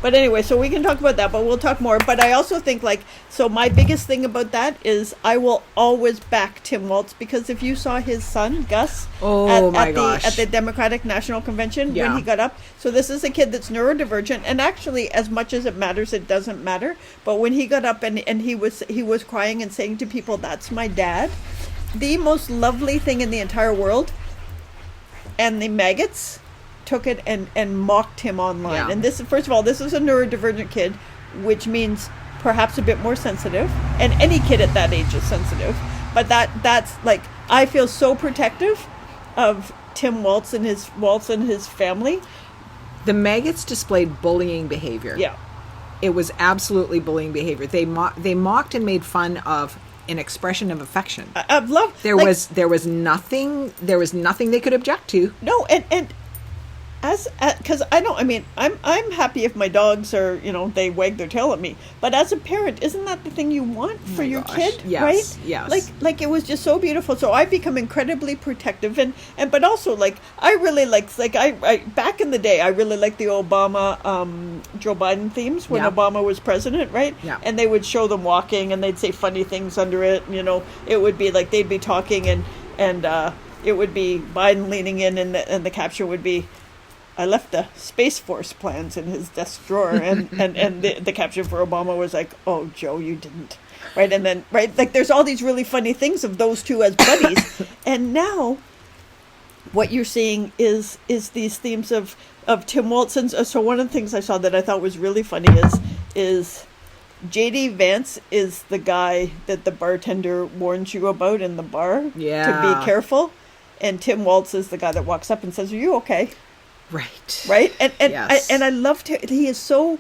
But anyway, so we can talk about that, but we'll talk more. But I also think, like, so my biggest thing about that is I will always back Tim Waltz, because if you saw his son, Gus, at the Democratic National Convention when he got up. So this is a kid that's neurodivergent, and actually, as much as it matters, it doesn't matter. But when he got up and he was crying and saying to people, "That's my dad," the most lovely thing in the entire world. And the maggots took it and mocked him online. Yeah. And this, first of all, this is a neurodivergent kid, which means perhaps a bit more sensitive. And any kid at that age is sensitive. But that's like, I feel so protective of Tim Waltz and his family. The maggots displayed bullying behavior. Yeah. It was absolutely bullying behavior. They mocked and made fun of an expression of affection. Of love. There was nothing they could object to. No, and because I'm happy if my dogs are, they wag their tail at me. But as a parent, isn't that the thing you want for your kid? Yes, right? Yes. Like it was just so beautiful. So I've become incredibly protective and but also I really I back in the day I really liked the Obama Joe Biden themes when Obama was president, right? Yeah. And they would show them walking and they'd say funny things under it. It would be like they'd be talking and it would be Biden leaning in and the caption would be, "I left the Space Force plans in his desk drawer," and the caption for Obama was like, "Oh, Joe, you didn't," right? And then, right, like there's all these really funny things of those two as buddies, and now what you're seeing is these themes of Tim Waltz. So one of the things I saw that I thought was really funny is JD Vance is the guy that the bartender warns you about in the bar to be careful, and Tim Waltz is the guy that walks up and says, "Are you okay?" Right. And yes. I loved him. He is so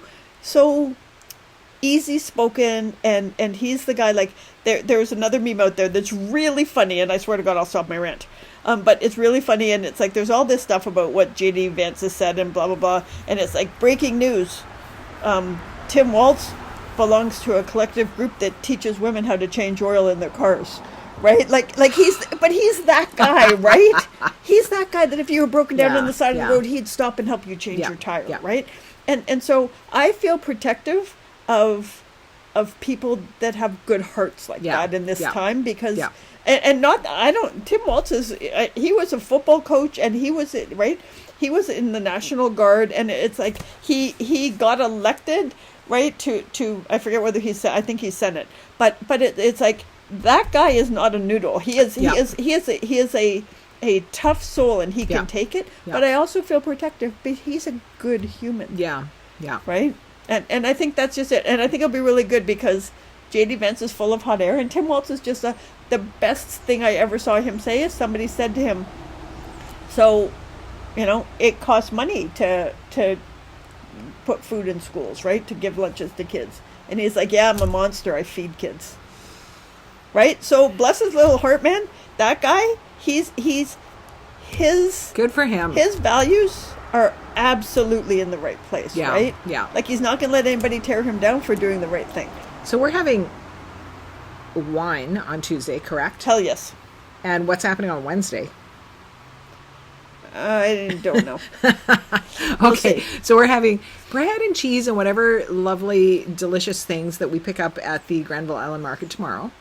easy spoken, and he's the guy, like there's another meme out there that's really funny, and I swear to God I'll stop my rant. But it's really funny, and it's like there's all this stuff about what JD Vance has said and blah blah blah, and it's like breaking news. Tim Waltz belongs to a collective group that teaches women how to change oil in their cars. Right, like he's that guy, right? He's that guy that if you were broken down on the side of the road, he'd stop and help you change your tire, right? And so I feel protective of people that have good hearts like that in this time, because Tim Waltz he was a football coach, and he was in the National Guard, and it's like he got elected, right, to I forget whether I think he's Senate, but it's like, that guy is not a noodle. He is a tough soul, and he can take it. Yeah. But I also feel protective, but he's a good human. Yeah. Right? And I think that's just it. And I think it'll be really good because JD Vance is full of hot air, and Tim Waltz is just the best thing I ever saw him say is somebody said to him, "So, it costs money to put food in schools, right? To give lunches to kids." And he's like, "Yeah, I'm a monster. I feed kids." Right? So bless his little heart, man. That guy, he's good for him. His values are absolutely in the right place, right? Yeah. Like he's not going to let anybody tear him down for doing the right thing. So we're having wine on Tuesday, correct? Hell yes. And what's happening on Wednesday? I don't know. Okay, so we're having bread and cheese and whatever lovely, delicious things that we pick up at the Granville Island Market tomorrow.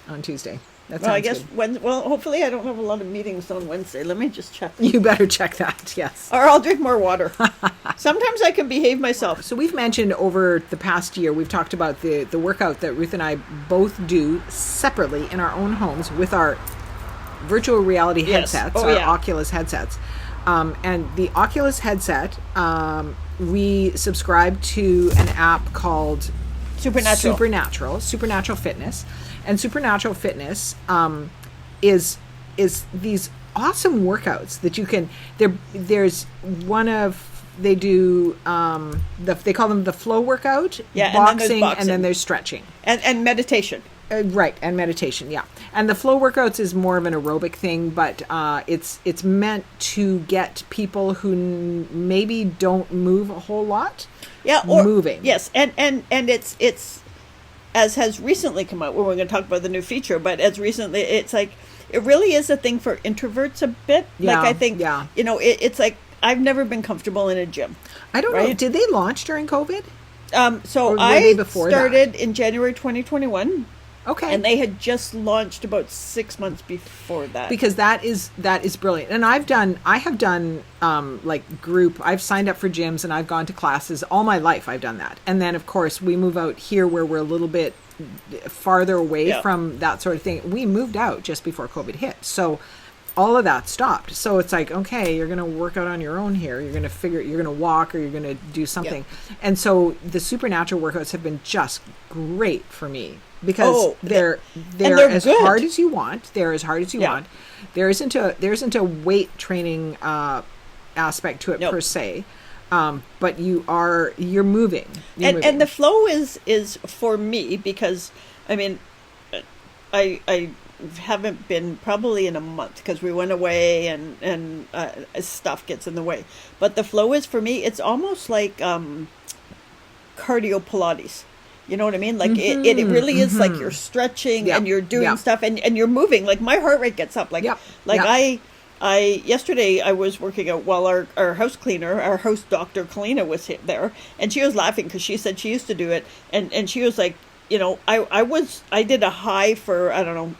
On Tuesday. I guess hopefully I don't have a lot of meetings on Wednesday. Let me just check. You better check that, yes. Or I'll drink more water. Sometimes I can behave myself. So we've mentioned over the past year, we've talked about the workout that Ruth and I both do separately in our own homes with our virtual reality headsets, Oculus headsets. And the Oculus headset, we subscribe to an app called Supernatural Fitness. And Supernatural Fitness is these awesome workouts that you can. There's one of they do they call them the flow workout, boxing, and then there's stretching and meditation. Right, and meditation, yeah. And the flow workouts is more of an aerobic thing, but it's meant to get people who maybe don't move a whole lot. Yeah, or moving. Yes, and it's as has recently come out, we're going to talk about the new feature, but as recently, it's like, it really is a thing for introverts a bit. Yeah, like, I think, it's like, I've never been comfortable in a gym. I don't know. Did they launch during COVID? So I started in January 2021. Okay. And they had just launched about 6 months before that. Because that is brilliant. And I have done like group, I've signed up for gyms and I've gone to classes all my life. I've done that. And then of course we move out here where we're a little bit farther away from that sort of thing. We moved out just before COVID hit. So all of that stopped. So it's like, okay, you're going to work out on your own here. You're going to walk or you're going to do something. Yeah. And so the Supernatural workouts have been just great for me. Because they're as good. Hard as you want. They're as hard as you want. There isn't a weight training aspect to it per se, but you're moving. And the flow is for me because I mean, I haven't been probably in a month because we went away and stuff gets in the way. But the flow is for me. It's almost like cardio Pilates. You know what I mean? Like it really is like you're stretching and you're doing stuff and you're moving. Like my heart rate gets up. I yesterday I was working out while our house cleaner, our house doctor Kalina was there, and she was laughing because she said she used to do it, and she was like, you know, I did a high for I don't know,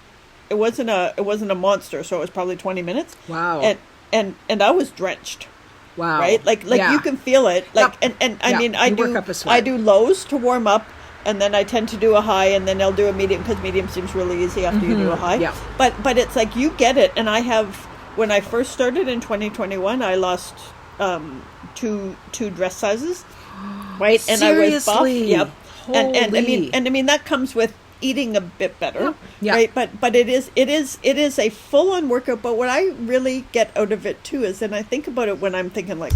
it wasn't a monster, so it was probably 20 minutes. Wow. And I was drenched. Wow. Right? Like you can feel it. Like and I mean I do lows to warm up. And then I tend to do a high, and then I'll do a medium because medium seems really easy after you do a high. Yeah. But it's like you get it. And I have, when I first started in 2021, I lost two dress sizes, right? And Seriously? I was buff. Yep. Holy. And I mean that comes with eating a bit better, yeah. right? But it is a full on workout. But what I really get out of it too is, and I think about it when I'm thinking like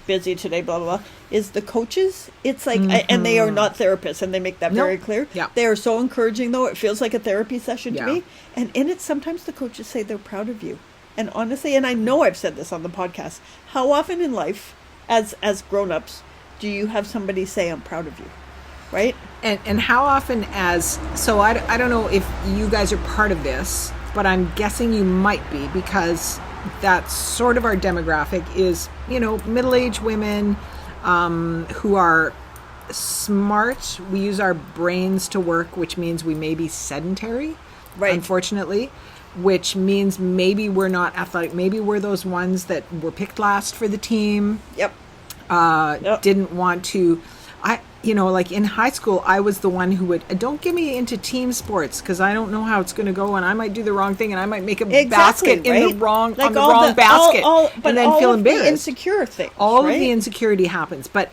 busy today, blah blah blah, is the coaches. It's like and they are not therapists, and they make that very clear. Yeah. They are so encouraging though. It feels like a therapy session to Yeah. me. And in it sometimes the coaches say they're proud of you. And honestly, and I know I've said this on the podcast, how often in life as grown-ups do you have somebody say I'm proud of you? Right? And how often so I don't know if you guys are part of this, but I'm guessing you might be, because that's sort of our demographic is, you know, middle-aged women who are smart. We use our brains to work, which means we may be sedentary, right? Unfortunately, which means maybe we're not athletic. Maybe we're those ones that were picked last for the team. Yep. Didn't want to. Like in high school, I was the one who would, don't get me into team sports because I don't know how it's going to go, and I might do the wrong thing, and I might make a basket in the wrong, like on the wrong basket, and then feel embarrassed. The insecure things, all of the insecurity happens. But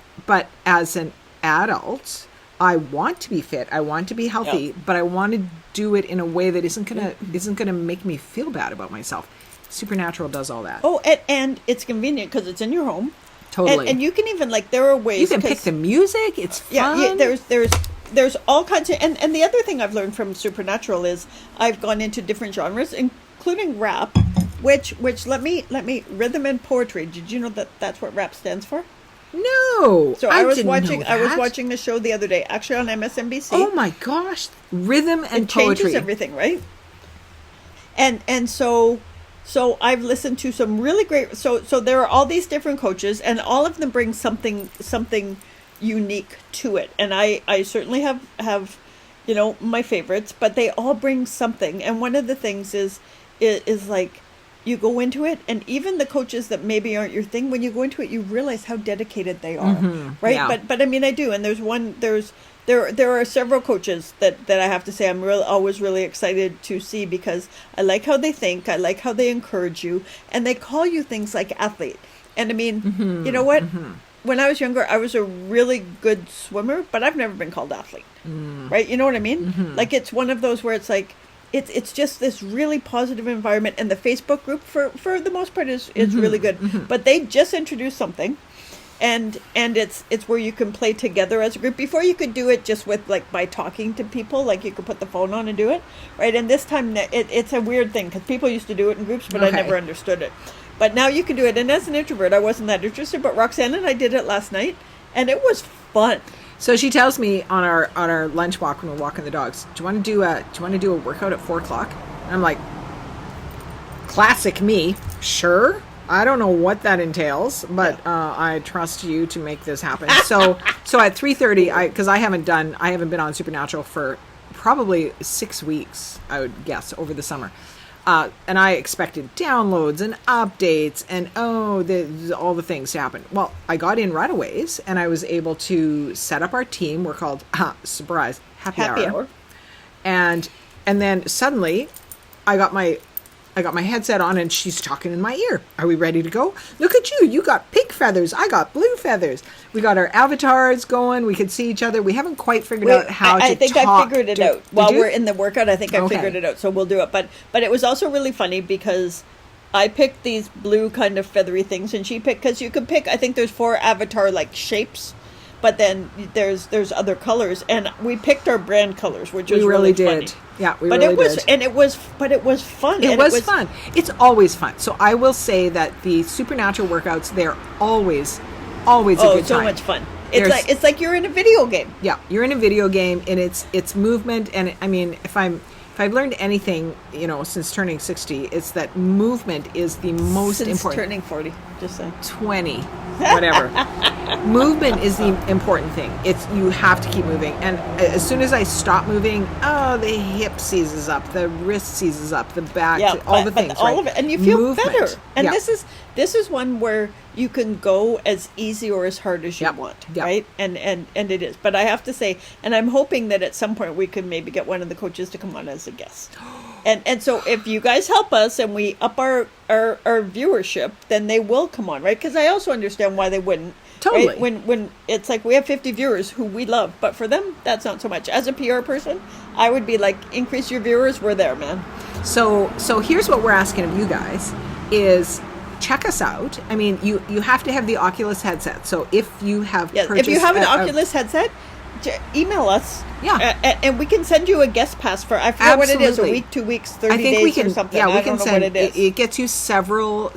as an adult, I want to be fit, I want to be healthy, but I want to do it in a way that isn't gonna make me feel bad about myself. Supernatural does all that. Oh, and it's convenient because it's in your home. Totally. And you can even, like, there are ways... You can pick the music. It's fun. Yeah, there's all kinds of... And the other thing I've learned from Supernatural is I've gone into different genres, including rap, which let me... Rhythm and poetry. Did you know that that's what rap stands for? No. So I was watching the show the other day, actually on MSNBC. Oh my gosh. Rhythm and poetry. It changes everything, right? And so I've listened to some really great. So there are all these different coaches, and all of them bring something unique to it. And I certainly have my favorites, but they all bring something. And one of the things is like you go into it, and even the coaches that maybe aren't your thing, when you go into it, you realize how dedicated they are, right? Yeah. But I mean, I do, and there are several coaches that I have to say I'm always really excited to see, because I like how they think, I like how they encourage you, and they call you things like athlete. And I mean, you know what? When I was younger, I was a really good swimmer, but I've never been called athlete, right? You know what I mean? Like, it's one of those where it's like, it's just this really positive environment, and the Facebook group for the most part is really good. But they just introduced something. And it's where you can play together as a group. Before you could do it just with, like, by talking to people, like you could put the phone on and do it, right? And this time it's a weird thing because people used to do it in groups, but I never understood it. But now you can do it. And as an introvert, I wasn't that interested, but Roxanne and I did it last night, and it was fun. So she tells me on our lunch walk when we're walking the dogs, do you want to do a workout at 4:00? And I'm like, classic me, sure. I don't know what that entails, but I trust you to make this happen. So at 3:30, because I haven't been on Supernatural for probably 6 weeks, I would guess, over the summer. And I expected downloads and updates and all the things to happen. Well, I got in right away, and I was able to set up our team. We're called, surprise, Happy Hour. And then suddenly I got my headset on, and she's talking in my ear. Are we ready to go? Look at you. You got pink feathers. I got blue feathers. We got our avatars going. We can see each other. We haven't quite figured out how to talk. I think I figured it out. While we're in the workout, I think I figured it out. So we'll do it. But it was also really funny because I picked these blue kind of feathery things, and she picked, because you can pick, I think there's 4 avatar like shapes. But then there's other colors, and we picked our brand colors, which was really did. Funny. Yeah, we really did. And it was fun. It was fun. It's always fun. So I will say that the Supernatural workouts, they're always a good time. So much fun. It's like you're in a video game. Yeah, you're in a video game, and it's movement. And I mean, if I've learned anything, since turning 60, it's that movement is the most important. Since turning 40, just saying. 20, whatever. Movement is the important thing. You have to keep moving. And as soon as I stop moving, the hip seizes up, the wrist seizes up, the back, all the things. All of it, and you feel movement. better. And this is one where you can go as easy or as hard as you want, right? And it is. But I have to say, and I'm hoping that at some point we could maybe get one of the coaches to come on as a guest. And so if you guys help us and we up our viewership, then they will come on, right? Because I also understand why they wouldn't. Totally. Right? When it's like we have 50 viewers who we love, but for them, that's not so much. As a PR person, I would be like, increase your viewers. We're there, man. So here's what we're asking of you guys is check us out. I mean, you have to have the Oculus headset. So if you have purchased... If you have an Oculus headset, email us. Yeah. And we can send you a guest pass for, I forget what it is, a week, 2 weeks, 30 days or something. Yeah, I don't know what it is. It gets you several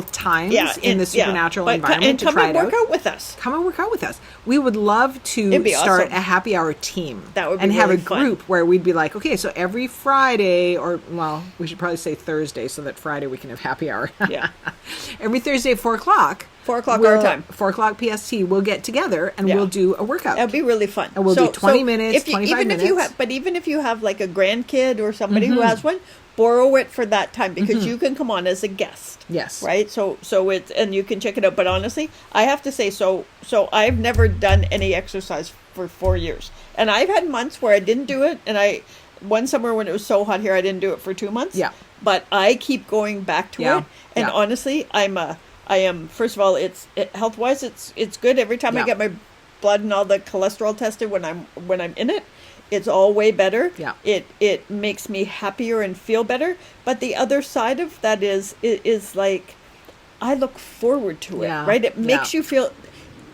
times in the Supernatural environment and to try it out. And come and work out with us. Come and work out with us. We would love to start a happy hour team. That would be and really have a fun. group where we'd be like, okay, so every Friday, we should probably say Thursday so that Friday we can have happy hour. Yeah. Every Thursday at 4 o'clock. 4 o'clock our time. 4 o'clock PST, we'll get together and we'll do a workout. That'd be really fun. And we'll do 20 minutes, 25 minutes. But even if you have like a grandkid or somebody who has one, borrow it for that time because you can come on as a guest. Yes. Right? So it's, and you can check it out. But honestly, I have to say, so I've never done any exercise for 4 years. And I've had months where I didn't do it. And one summer when it was so hot here, I didn't do it for 2 months. Yeah. But I keep going back to it. And honestly, I am, first of all, health-wise, it's good. Every time I get my blood and all the cholesterol tested when I'm in it, it's all way better. Yeah. It makes me happier and feel better. But the other side of that is like, I look forward to it, right? It makes you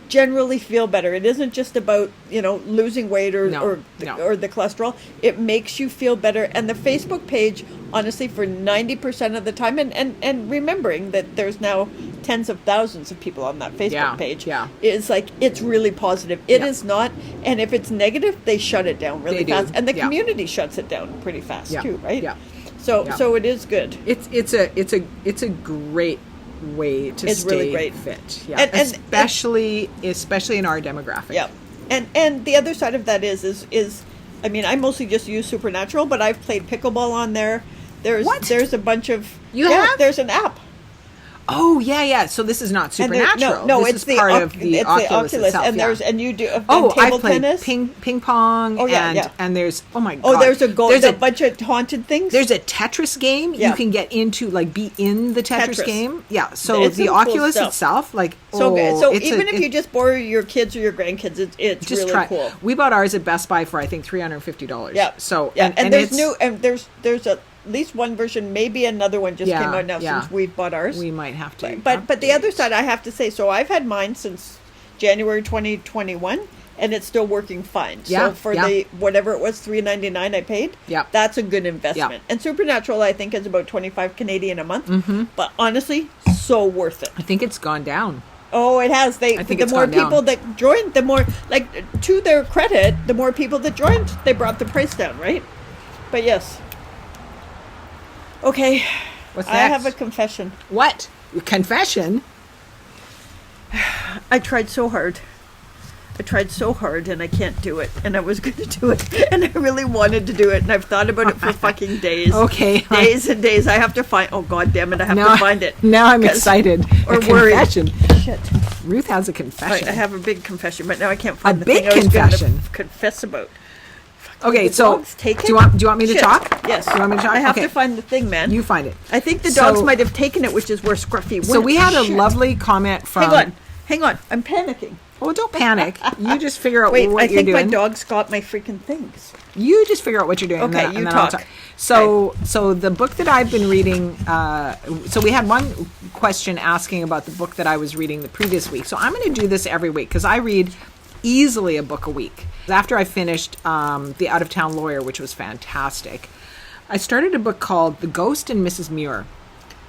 generally feel better. It isn't just about, losing weight or the cholesterol. It makes you feel better. And the Facebook page, honestly, for 90% of the time, and remembering that there's now tens of thousands of people on that Facebook page, is like, it's really positive. It is not, and if it's negative, they shut it down really fast. And the community shuts it down pretty fast too, right? Yeah. So it is good. It's a great way to stay really great. fit. Yeah. And especially in our demographic. Yeah. And the other side of that is I mean, I mostly just use Supernatural, but I've played pickleball on there. There's a bunch of there's an app. Oh yeah. So this is not Supernatural. No, this is part of the Oculus itself. And and you do table I've played tennis, ping pong. And there's there's a bunch of haunted things. There's a Tetris game you can get into, like be in the Tetris game. Yeah. So it's the Oculus itself, like good. So even if you just borrow your kids or your grandkids, it's just really cool. We bought ours at Best Buy for I think $350. Yeah. So and there's at least one version, maybe another one just came out now since we've bought ours. We might have to. But the other side, I have to say, so I've had mine since January 2021, and it's still working fine. Yeah, so for the whatever it was, $3.99 I paid. Yeah. That's a good investment. Yeah. And Supernatural, I think, is about 25 Canadian a month. Mm-hmm. But honestly, so worth it. I think it's gone down. Oh, it has. The more people that joined, the more, like, to their credit, the more people that joined, they brought the price down, right? But yes. Okay. What's I next? have a confession. What? confession. I tried so hard. And I can't do it. And I was going to do it. And I really wanted to do it. And I've thought about it for fucking days. Okay. Days and days. I have to find... Oh, God damn it. I have to find it. Now I'm excited. Or worried. Confession. Shit. Ruth has a confession. I have a big confession, but now I can't find A the big thing I was confession. going to confess about. Okay, The so dog's taken? do you want me to Shit. talk? Yes. Do you want me to talk? I have Okay. to find the thing, man. You find it. I think the So- dogs might have taken it, which is where Scruffy went. So we had a Shit. lovely comment from... Hang on. I'm panicking. Oh, don't panic. You just figure out Wait, what I you're think my doing. dog's got my freaking things. You just figure out what you're doing. Okay, and you then I'll talk. So the book that I've been reading, so we had one question asking about the book that I was reading the previous week. So I'm going to do this every week because I read easily a book a week. After I finished The Out of Town Lawyer, which was fantastic, I started a book called The Ghost and Mrs. Muir.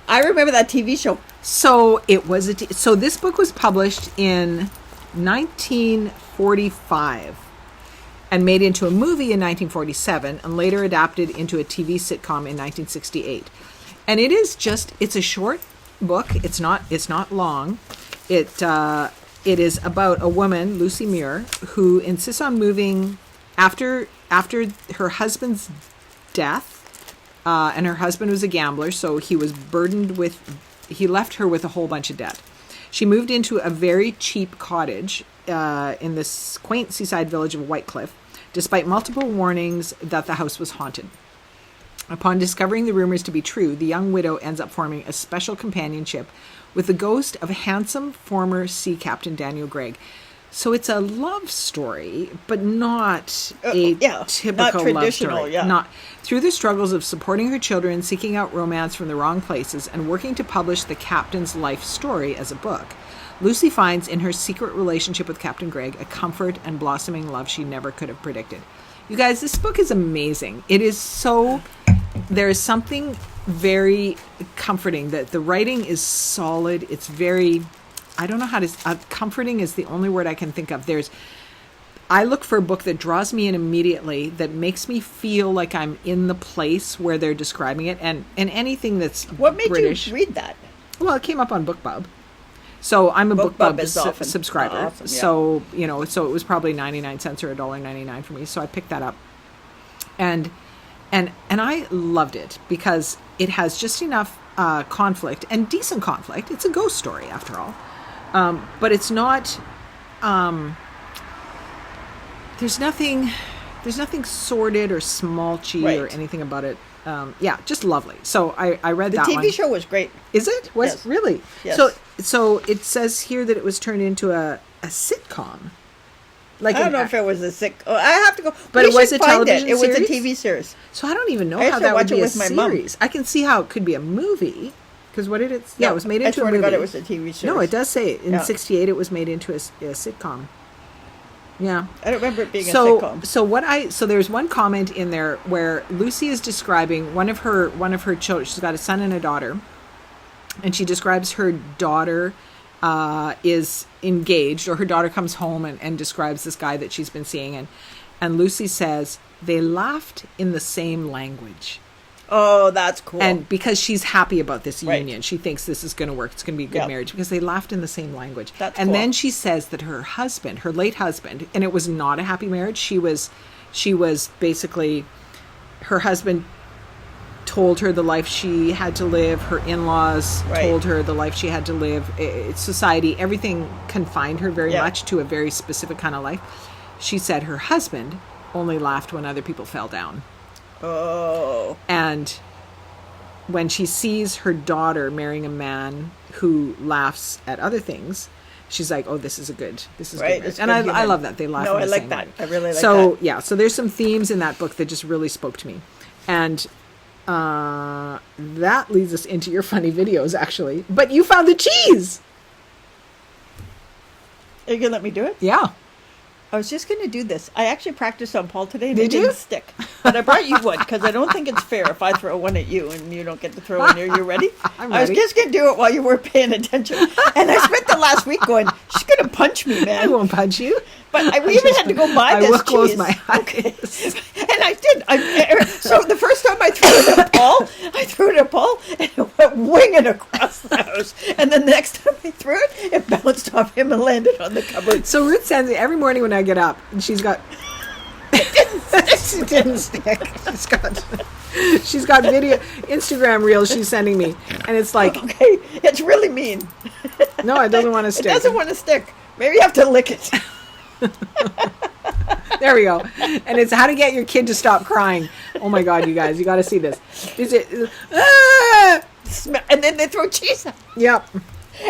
I remember that TV show. So it was so this book was published in 1945 and made into a movie in 1947 and later adapted into a TV sitcom in 1968. And it's a short book. It's not long. It is about a woman, Lucy Muir, who insists on moving after her husband's death. And her husband was a gambler, so he left her with a whole bunch of debt. She moved into a very cheap cottage in this quaint seaside village of Whitecliff, despite multiple warnings that the house was haunted. Upon discovering the rumors to be true, the young widow ends up forming a special companionship with the ghost of handsome former sea captain Daniel Gregg. So it's a love story, but not a typical not traditional, love story. yeah. Not through the struggles of supporting her children, seeking out romance from the wrong places, and working to publish the captain's life story as a book. Lucy finds in her secret relationship with Captain Gregg a comfort and blossoming love she never could have predicted. You guys, this book is amazing. It is so... There is something very comforting. That the writing is solid. It's very... I don't know how to... comforting is the only word I can think of. I look for a book that draws me in immediately, that makes me feel like I'm in the place where they're describing it, and anything that's What made British. you read that? Well, it came up on BookBub. So I'm a BookBub is often subscriber. awesome, yeah. So, so it was probably 99 cents or $1.99 for me. So I picked that up. And I loved it because it has just enough conflict and decent conflict. It's a ghost story after all. But it's not, there's nothing sordid or smolchy or anything about it. Just lovely. So I read that one. The TV show was great. Is it? Yes. Really? Yes. So it says here that it was turned into a sitcom. I don't know if it was a I have to go. But We it was should a find television It was a series? TV series. So I don't even know I used how to that would watch it be a with my mom. series. I can see how it could be a movie. Because what did it? Yeah, No, it was made I into a swear movie. to God, it was a TV series. No, it does say in Yeah. '68 it was made into a sitcom. Yeah. I don't remember it being a sitcom. So there's one comment in there where Lucy is describing one of her children. She's got a son and a daughter, and she describes her daughter is engaged, or her daughter comes home and describes this guy that she's been seeing, and Lucy says they laughed in the same language. Oh, that's cool. And because she's happy about this Right. union, she thinks this is going to work. It's going to be a good Yep. marriage because they laughed in the same language. That's and cool. then she says that her husband, her late husband, and it was not a happy marriage. She was basically, her husband told her the life she had to live. Her in-laws Right. told her the life she had to live. Society, everything confined her very Yeah. much to a very specific kind of life. She said her husband only laughed when other people fell down. Oh. And when she sees her daughter marrying a man who laughs at other things, she's like, "Oh, this is Right, good it's marriage." And good I human. love that they laugh. No, in the I like same that. way. I really like so, that. yeah, so there's some themes in that book that just really spoke to me, and that leads us into your funny videos, actually. But you found the cheese. Are you gonna let me do it? Yeah. I was just going to do this. I actually practiced on Paul today and Did it didn't you? stick. But I brought you one because I don't think it's fair if I throw one at you and you don't get to throw one here. You ready? I'm I was ready. just going to do it while you were paying attention. And I spent the last week going, she's going to punch me, I man. won't punch you. we even had to go buy this I will close cheese. my eyes. Okay. And I did. So the first time I threw it at Paul, and it went winging across the house. And then the next time I threw it, it bounced off him and landed on the cupboard. So Ruth sends me every morning when I get up, and she's got. It didn't stick. She's got video Instagram reels she's sending me, and it's like, okay, it's really mean. No, it doesn't want to stick. It doesn't want to stick. Maybe you have to lick it. There we go. And it's how to get your kid to stop crying. Oh my God, you guys, you got to see this. Is it? And then they throw cheese out. Yep.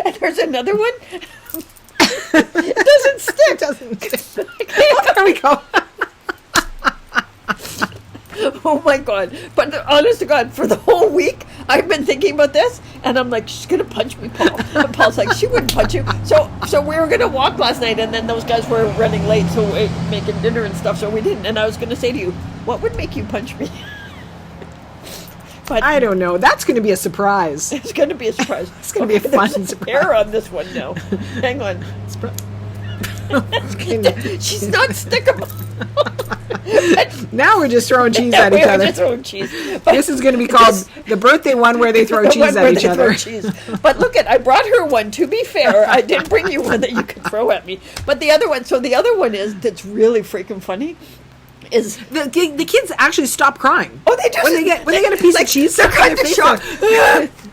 And there's another one. It doesn't stick. It doesn't stick. Oh, there we go. Oh my God. But honest to God, for the whole week, I've been thinking about this, and I'm like, she's going to punch me, Paul. And Paul's like, she wouldn't punch you. So we were going to walk last night, and then those guys were running late, so we making dinner and stuff, so we didn't. And I was going to say to you, what would make you punch me? But I don't know. That's going to be a surprise. it's going to be a surprise. It's going to be a fun There's surprise. error on this one now. Hang on. She's not stickable. Now we're just throwing cheese at each other. Just throwing cheese. But this is going to be called the birthday one where they throw the cheese one at where each they other. throw cheese. But look at, I brought her one. To be fair, I did bring you one that you could throw at me. But the other one, that's really freaking funny. Is The kids actually stop crying. oh, they just when they get a piece of cheese they're stuck in kind their of face, shocked.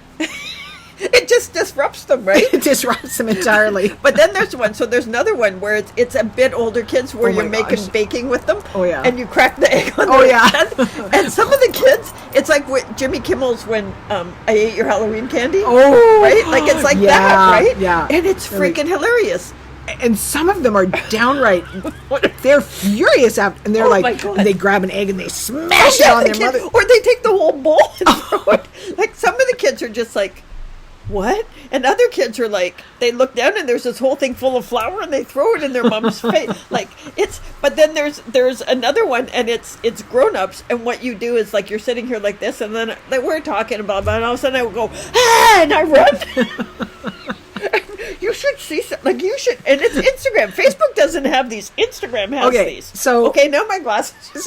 It just disrupts them, right? it disrupts them entirely. But then there's one. So there's another one where it's a bit older kids where Oh my you're making gosh. baking with them. Oh, yeah. And you crack the egg on Oh, their yeah. head. And some of the kids, it's like with Jimmy Kimmel's when I ate your Halloween candy. Oh, right? Like it's like yeah, that, right? yeah. And it's They're like- freaking hilarious. And some of them are downright, they're furious after, and they're Oh, like, my God. and they grab an egg and they smash it Yeah, on the their kid- mother. or they take the whole bowl and throw it. Like some of the kids are just like, what? And other kids are like, they look down and there's this whole thing full of flour and they throw it in their mom's face. Like but then there's another one and it's grown-ups, and what you do is like you're sitting here like this, and then like, we're talking about and all of a sudden I would go, and I run. You should see and it's Instagram. Facebook doesn't have these. Instagram has Okay, these. so- okay, now my glasses.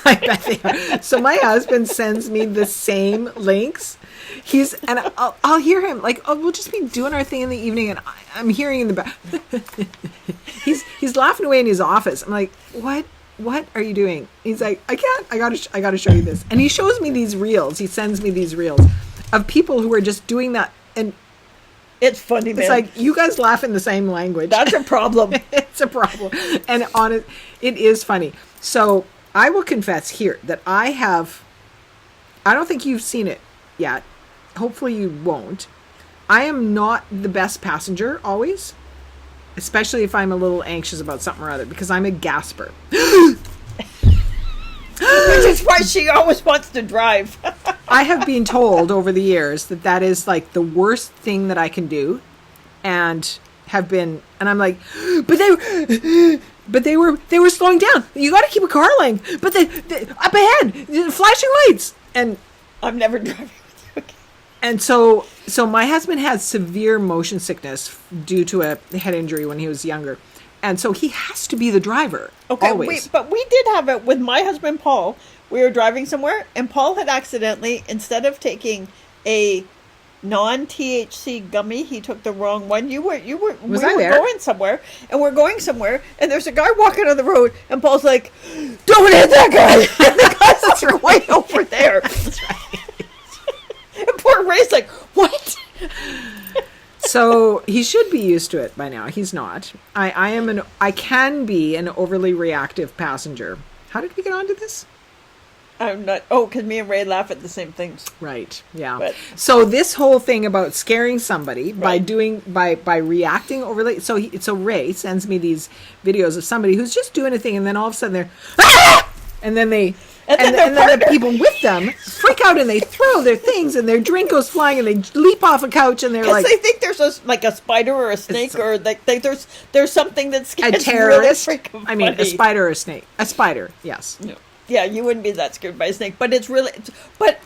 I bet they are. So my husband sends me the same links. I'll hear him like, oh, we'll just be doing our thing in the evening, and I'm hearing in the back. he's laughing away in his office. I'm like, what are you doing? He's like, I can't. I gotta show you this. And he shows me these reels. He sends me these reels of people who are just doing that, and It's funny, man. it's like you guys laugh in the same language. That's a problem. It's a problem. And it is funny. So I will confess here that I don't think you've seen it yet. Hopefully you won't. I am not the best passenger always, especially if I'm a little anxious about something or other, because I'm a gasper. Which is why she always wants to drive. I have been told over the years that is like the worst thing that I can do, and and I'm like, but they were slowing down. You got to keep a car lane, but they up ahead, flashing lights, and I'm never driving with you again. and so my husband had severe motion sickness due to a head injury when he was younger, and so he has to be the driver. Okay, always. but we did have it with my husband Paul. We were driving somewhere, and Paul had accidentally, instead of taking a non-THC gummy, he took the wrong one. We were going somewhere, and there's a guy walking on the road, and Paul's like, "Don't hit that guy!" And the guy's like way over there. That's right. And poor Ray's like, "What?" So he should be used to it by now. He's not. I can be an overly reactive passenger. How did we get onto this? I'm not. Oh, because me and Ray laugh at the same things. Right. Yeah. But- So this whole thing about scaring somebody Right. by reacting overly. So Ray sends me these videos of somebody who's just doing a thing, and then all of a sudden they're, ah! and then they. And then the people with them freak out and they throw their things and their drink goes flying and they leap off a couch and they're Because like they think there's a spider or a snake or like there's something that's a it's terrorist. Really freaking I mean, a funny. spider or a snake. A spider, yes. No. Yeah, you wouldn't be that scared by a snake, but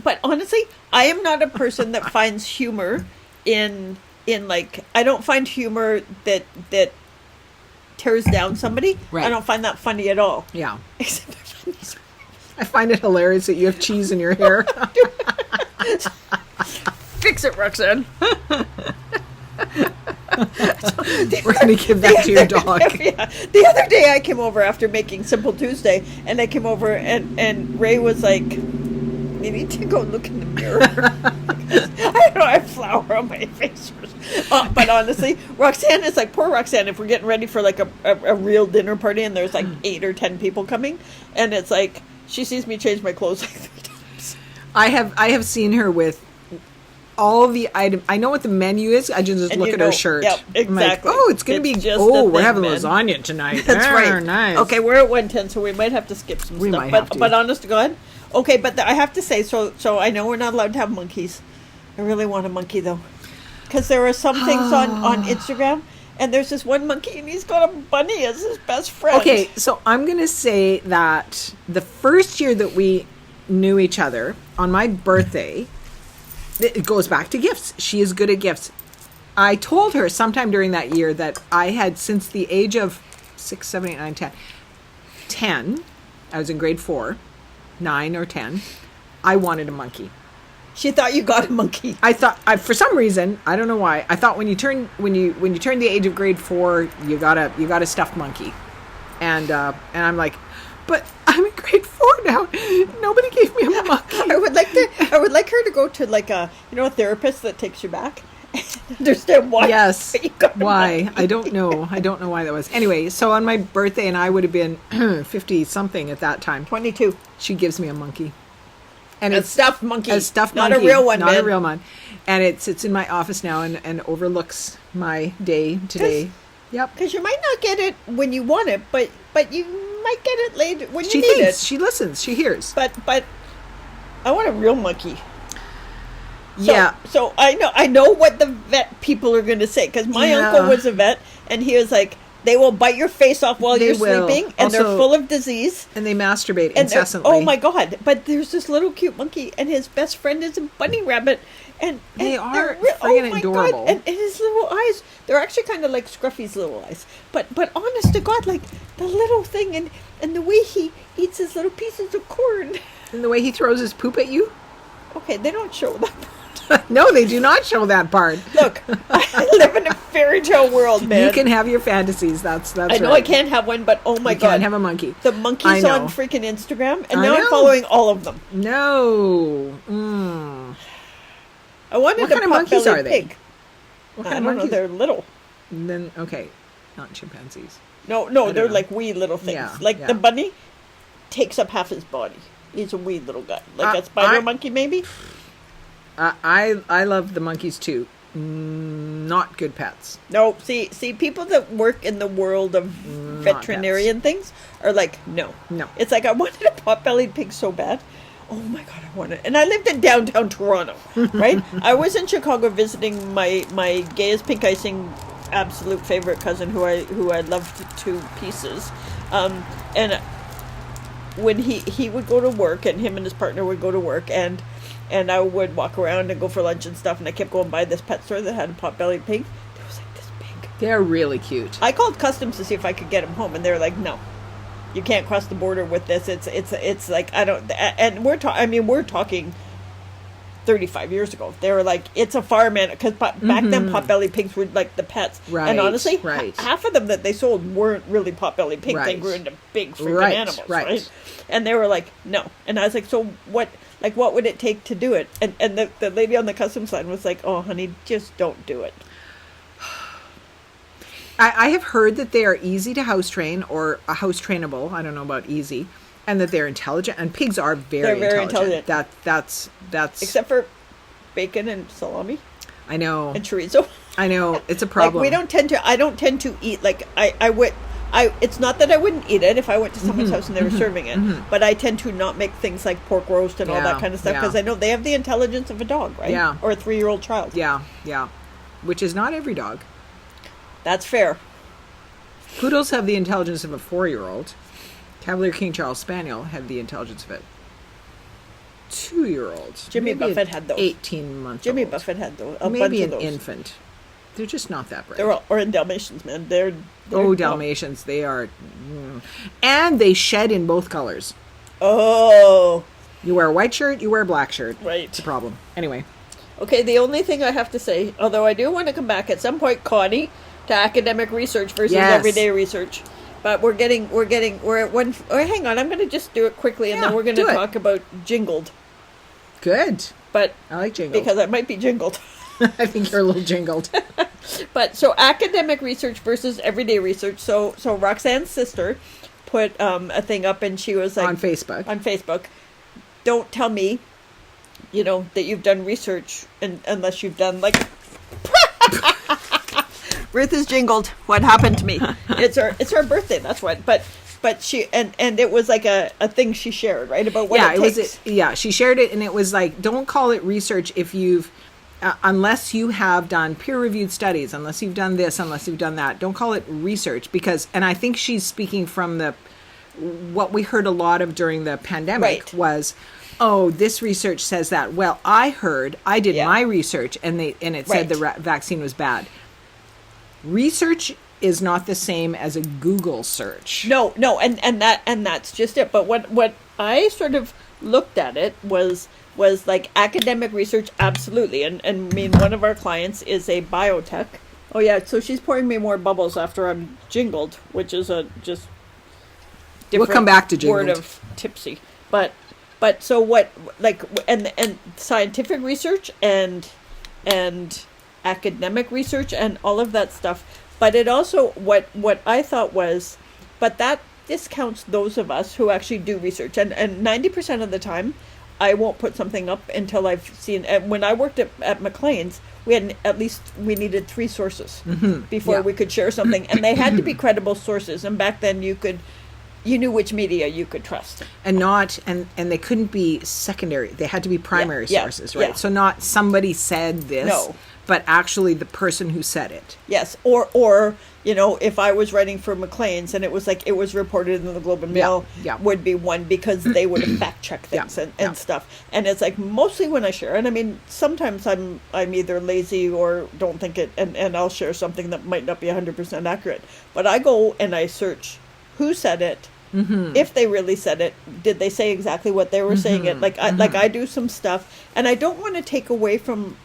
but honestly, I am not a person that finds humor in like I don't find humor that tears down somebody, Right. I don't find that funny at all. Yeah. Except I find these- I find it hilarious that you have cheese in your hair. Fix it, Roxanne. We're going to give that to your dog. Yeah. The other day I came over after making Simple Tuesday, and I came over and Ray was like, "You need to go look in the mirror." I don't know, I have flour on my face. But honestly, Roxanne is like, poor Roxanne, if we're getting ready for like a real dinner party and there's like 8 or 10 people coming, and it's like, she sees me change my clothes like 3 times. I have seen her with all the items. I know what the menu is. I just And look you at her know, shirt. yep, I'm like, exactly. oh, it's going to be, It's just oh, a we're thing, having man. lasagna tonight. That's right. Nice. Okay, we're at 1:10, so we might have to skip some We stuff. might but have to. but honest to God, okay. But I have to say, so I know we're not allowed to have monkeys. I really want a monkey though, because there are some things on Instagram, and there's this one monkey, and he's got a bunny as his best friend. Okay, so I'm going to say that the first year that we knew each other, on my birthday, it goes back to gifts. She is good at gifts. I told her sometime during that year that I had, since the age of 6, 7, 8, 9, 10, I was in grade 4, 9 or 10, I wanted a monkey. She thought you got a monkey. I thought, for some reason, I don't know why, I thought when you turn the age of grade 4, you got a stuffed monkey, and I'm like, but I'm in grade 4 now. Nobody gave me a monkey. I would like her to go to like a therapist that takes you back. Understand why? Yes. you got a Why? monkey. I don't know. I don't know why that was. Anyway, so on my birthday, and I would have been 50 something at that time, 22. she gives me a monkey. And A stuffed monkey. A stuffed Not monkey. a real one, Not man. a real one. And it sits in my office now and overlooks my day today. Yep. Because you might not get it when you want it, but you might get it later when She you need thinks. it. She listens. She hears. But I want a real monkey. So, Yeah. So I know what the vet people are going to say, because my Yeah. uncle was a vet, and he was like, they will bite your face off while They you're will. sleeping, and they're Also- full of disease. And they masturbate And they're- incessantly. oh my God! But there's this little cute monkey, and his best friend is a bunny rabbit, and They and are they're friggin' my adorable. God. And his little eyes—they're actually kind of like Scruffy's little eyes. But honest to God, like the little thing, and the way he eats his little pieces of corn. And the way he throws his poop at you? Okay, they don't show that. No, they do not show that part. Look, I live in a fairy tale world, man. You can have your fantasies. That's I know right. I can't have one, but oh my You God, can't have a monkey. the I monkey's know. on freaking Instagram, and I now I'm know. following all of them. No. I wanted What a kind of monkeys pot-bellied are they? pig. What I kind don't of know. monkeys? They're little. Then okay, not chimpanzees. No, don't they're know. like wee little things. Yeah, Like yeah. the bunny takes up half his body. He's a wee little guy, like a spider monkey, maybe. I love the monkeys too. Not good pets. No, see, people that work in the world of veterinarian things are like, no. It's like I wanted a pot-bellied pig so bad. Oh my God, I wanted, and I lived in downtown Toronto, right? I was in Chicago visiting my gayest pink icing absolute favorite cousin who I loved to pieces, and when he would go to work, and him and his partner would go to work, and I would walk around and go for lunch and stuff, and I kept going by this pet store that had a pot-bellied pig. It was like this big. They're really cute. I called customs to see if I could get him home, and they were like, "No, you can't cross the border with this. It's like I don't." And we're talking 35 years ago. They were like, "It's a farm animal," because back then pot-bellied pigs were like the pets. Right, And honestly, right. half of them that they sold weren't really pot-bellied pigs. They Right. grew into big freaking Right, animals, right. right? And they were like, "No." And I was like, "So what? Like, what would it take to do it?" And the lady on the customs line was like, "Oh, honey, just don't do it." I have heard that they are easy to house train or house trainable. I don't know about easy, and that they're intelligent. And pigs are They're very intelligent. That's Except for bacon and salami I know. and chorizo. I know it's a problem. Like I don't tend to eat, like I would. It's not that I wouldn't eat it if I went to someone's house and they were serving it, but I tend to not make things like pork roast and all that Yeah, kind of stuff, yeah. because I know they have the intelligence of a dog, right? Yeah. Or a 3-year-old child. Yeah, which is not every dog. That's fair. Poodles have the intelligence of a 4-year-old. Cavalier King Charles Spaniel had the intelligence of a 2-year-old. Jimmy Maybe Buffett an had those. 18-month. Jimmy Buffett had those. A bunch Maybe of an those. infant. They're just not that bright. Or in Dalmatians, man. They're Dalmatians. They are. And they shed in both colors. Oh. You wear a white shirt, you wear a black shirt. Right. It's a problem. Anyway. Okay, the only thing I have to say, although I do want to come back at some point, Connie, to academic research versus everyday research. But we're at one. Oh, hang on, I'm going to just do it quickly, and then we're going to talk about jingled. Good. But I like jingled. Because I might be jingled. I think you're a little jingled. But so academic research versus everyday research. So Roxanne's sister put a thing up, and she was like on Facebook. Don't tell me, that you've done research unless you've done like. Ruth is jingled. What happened to me? It's her birthday. That's what. But she and it was like a thing she shared, right, about what it takes. She shared it, and it was like, don't call it research if you've unless you have done peer-reviewed studies, unless you've done this, unless you've done that. Don't call it research because, and I think she's speaking from what we heard a lot of during the pandemic was, oh, this research says that. Well, I did my research, and it said the vaccine was bad. Research is not the same as a Google search. No, and that's just it. But what I sort of looked at it was like academic research, absolutely. And I mean, one of our clients is a biotech. Oh yeah, so she's pouring me more bubbles after I'm jingled, which is a just different we'll come back to jingled. Word of tipsy. But so what, like, and scientific research and academic research and all of that stuff. But it also, what I thought was, but that discounts those of us who actually do research. And 90% of the time, I won't put something up until I've seen, and when I worked at McLean's, we needed 3 sources before we could share something. And they had to be credible sources. And back then you knew which media you could trust. And they couldn't be secondary. They had to be primary sources, right? Yeah. So not somebody said this, but actually the person who said it. Yes. Or if I was writing for Maclean's and it was reported in the Globe and Mail, would be one, because they would have fact checked things and stuff. And it's like, mostly when I share, and I mean, sometimes I'm either lazy or don't think it, and I'll share something that might not be 100% accurate. But I go and I search who said it. Mm-hmm. If they really said it, did they say exactly what they were saying it? Like I do some stuff, and I don't want to take away from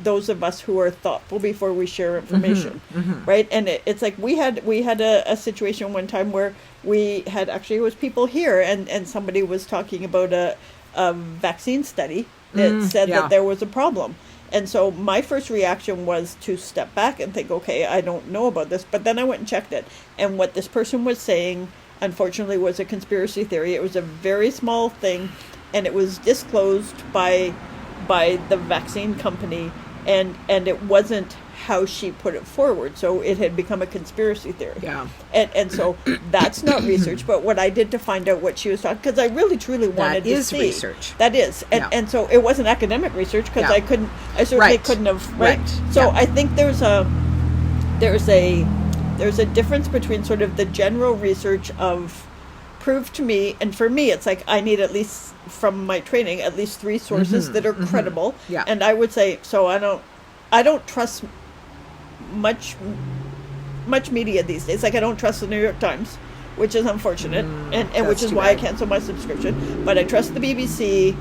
those of us who are thoughtful before we share information, right? And it's like we had a situation one time where we had, actually it was people here, and somebody was talking about a vaccine study that said that there was a problem. And so my first reaction was to step back and think, okay, I don't know about this. But then I went and checked it. And what this person was saying, unfortunately, was a conspiracy theory. It was a very small thing, and it was disclosed by the vaccine company, and it wasn't how she put it forward. So it had become a conspiracy theory. Yeah. And so that's not research. But what I did to find out what she was talking, because I really truly wanted to see. That is research. That is. And so it wasn't academic research, because I certainly couldn't have, right? So I think there's a difference between sort of the general research of prove to me, and for me it's like I need, at least from my training, at least 3 sources that are credible. Yeah. And I would say, so I don't trust much media these days. Like I don't trust the New York Times, which is unfortunate, and which is why I cancel my subscription. But I trust the BBC.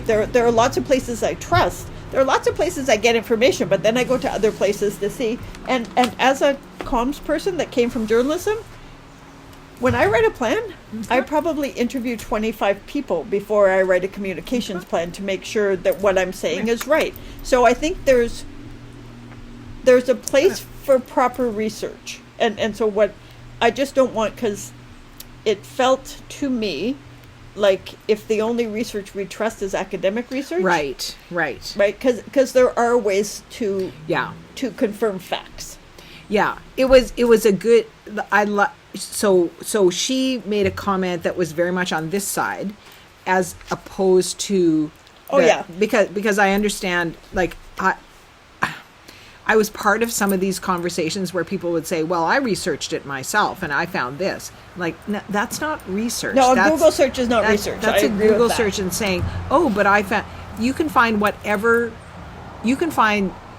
There are lots of places I trust. There are lots of places I get information, but then I go to other places to see. And as a comms person that came from journalism, when I write a plan, I probably interview 25 people before I write a communications plan to make sure that what I'm saying is right. So I think there's a place for proper research. And so what I just don't want, because it felt to me like if the only research we trust is academic research. Right. Because there are ways to confirm facts. Yeah, it was a good. So she made a comment that was very much on this side, as opposed to. Because I understand, like I was part of some of these conversations where people would say, well, I researched it myself and I found this. Like, no, that's not research. No, a Google search is not research. That's a Google search and saying, oh, but I found, you can find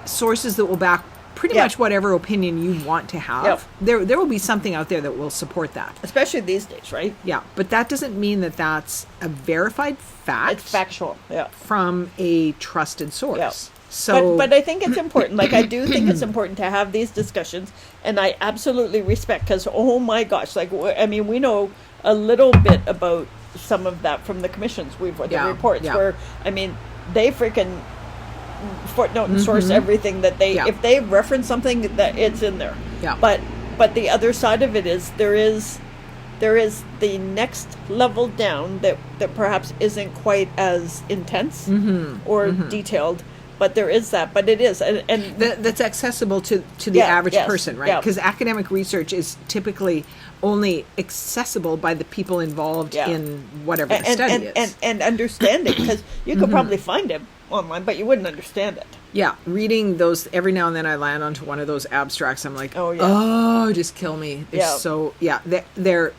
sources that will back pretty Yeah. much whatever opinion you want to have. Yep. There will be something out there that will support that. Especially these days, right? Yeah, but that doesn't mean that that's a verified fact. It's factual. Yeah. From a trusted source. Yeah. So, but I think it's important. Like, I do think it's important to have these discussions, and I absolutely respect, because, oh my gosh, like, I mean, we know a little bit about some of that from the commissions we've read, the reports, where, I mean, they freaking footnote and source everything that they, if they reference something, that it's in there. Yeah. But the other side of it is there is the next level down that perhaps isn't quite as intense or detailed, but there is that. But it is, and that's accessible to the average person, right? Because academic research is typically only accessible by the people involved in whatever the study is. And understanding, because you could probably find it online, but you wouldn't understand it. Yeah, reading those, every now and then I land onto one of those abstracts. I'm like, oh, just kill me. The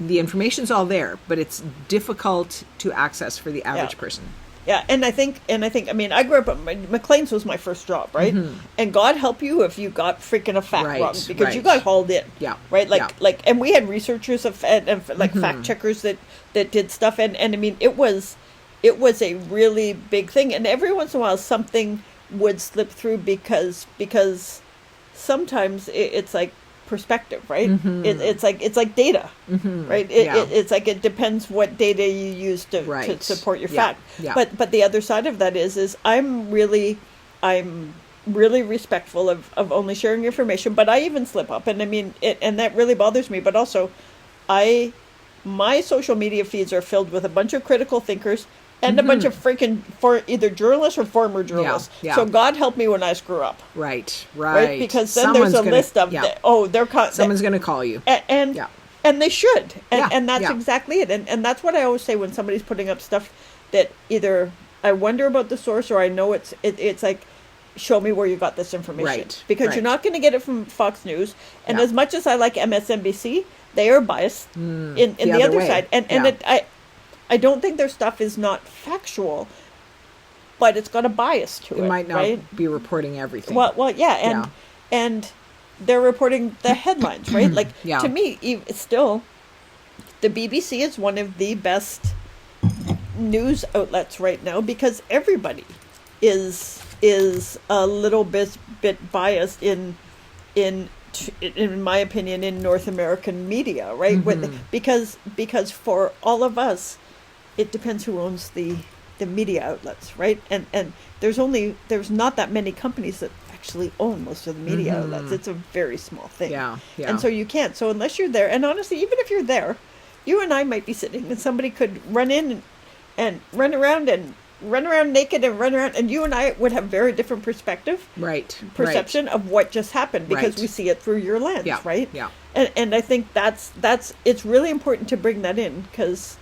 information's all there, but it's difficult to access for the average person. Yeah, and I think, I mean, I grew up at McLean's was my first job, right? And God help you if you got freaking a fact wrong, because you got hauled in. Yeah. Right? Like, and we had researchers and fact checkers that did stuff, and I mean, it was a really big thing, and every once in a while something would slip through, because sometimes it's like perspective, right? It's like data, right? It's like, it depends what data you use to support your fact. But the other side of that is I'm really respectful of only sharing information, but I even slip up, and I mean and that really bothers me. But also, my social media feeds are filled with a bunch of critical thinkers and a bunch of freaking either journalists or former journalists. So God help me when I screw up. Right? Because then there's a list of someone's going to call you, and they should, and that's exactly it. And that's what I always say when somebody's putting up stuff that either I wonder about the source, or I know it's like, show me where you got this information, because you're not going to get it from Fox News. And as much as I like MSNBC, they are biased in the other side, and I don't think their stuff is not factual, but it's got a bias to it. It might not be reporting everything. Well, and they're reporting the headlines, right? Like, to me, still, the BBC is one of the best news outlets right now, because everybody is a little bit biased in my opinion, in North American media, right? Because for all of us, it depends who owns the media outlets, right? And there's not that many companies that actually own most of the media outlets. It's a very small thing. And so you can't. So unless you're there, and honestly, even if you're there, you and I might be sitting, and somebody could run in and run around naked and run around, and you and I would have very different perception of what just happened, because we see it through your lens, right? And I think that's it's really important to bring that in, because,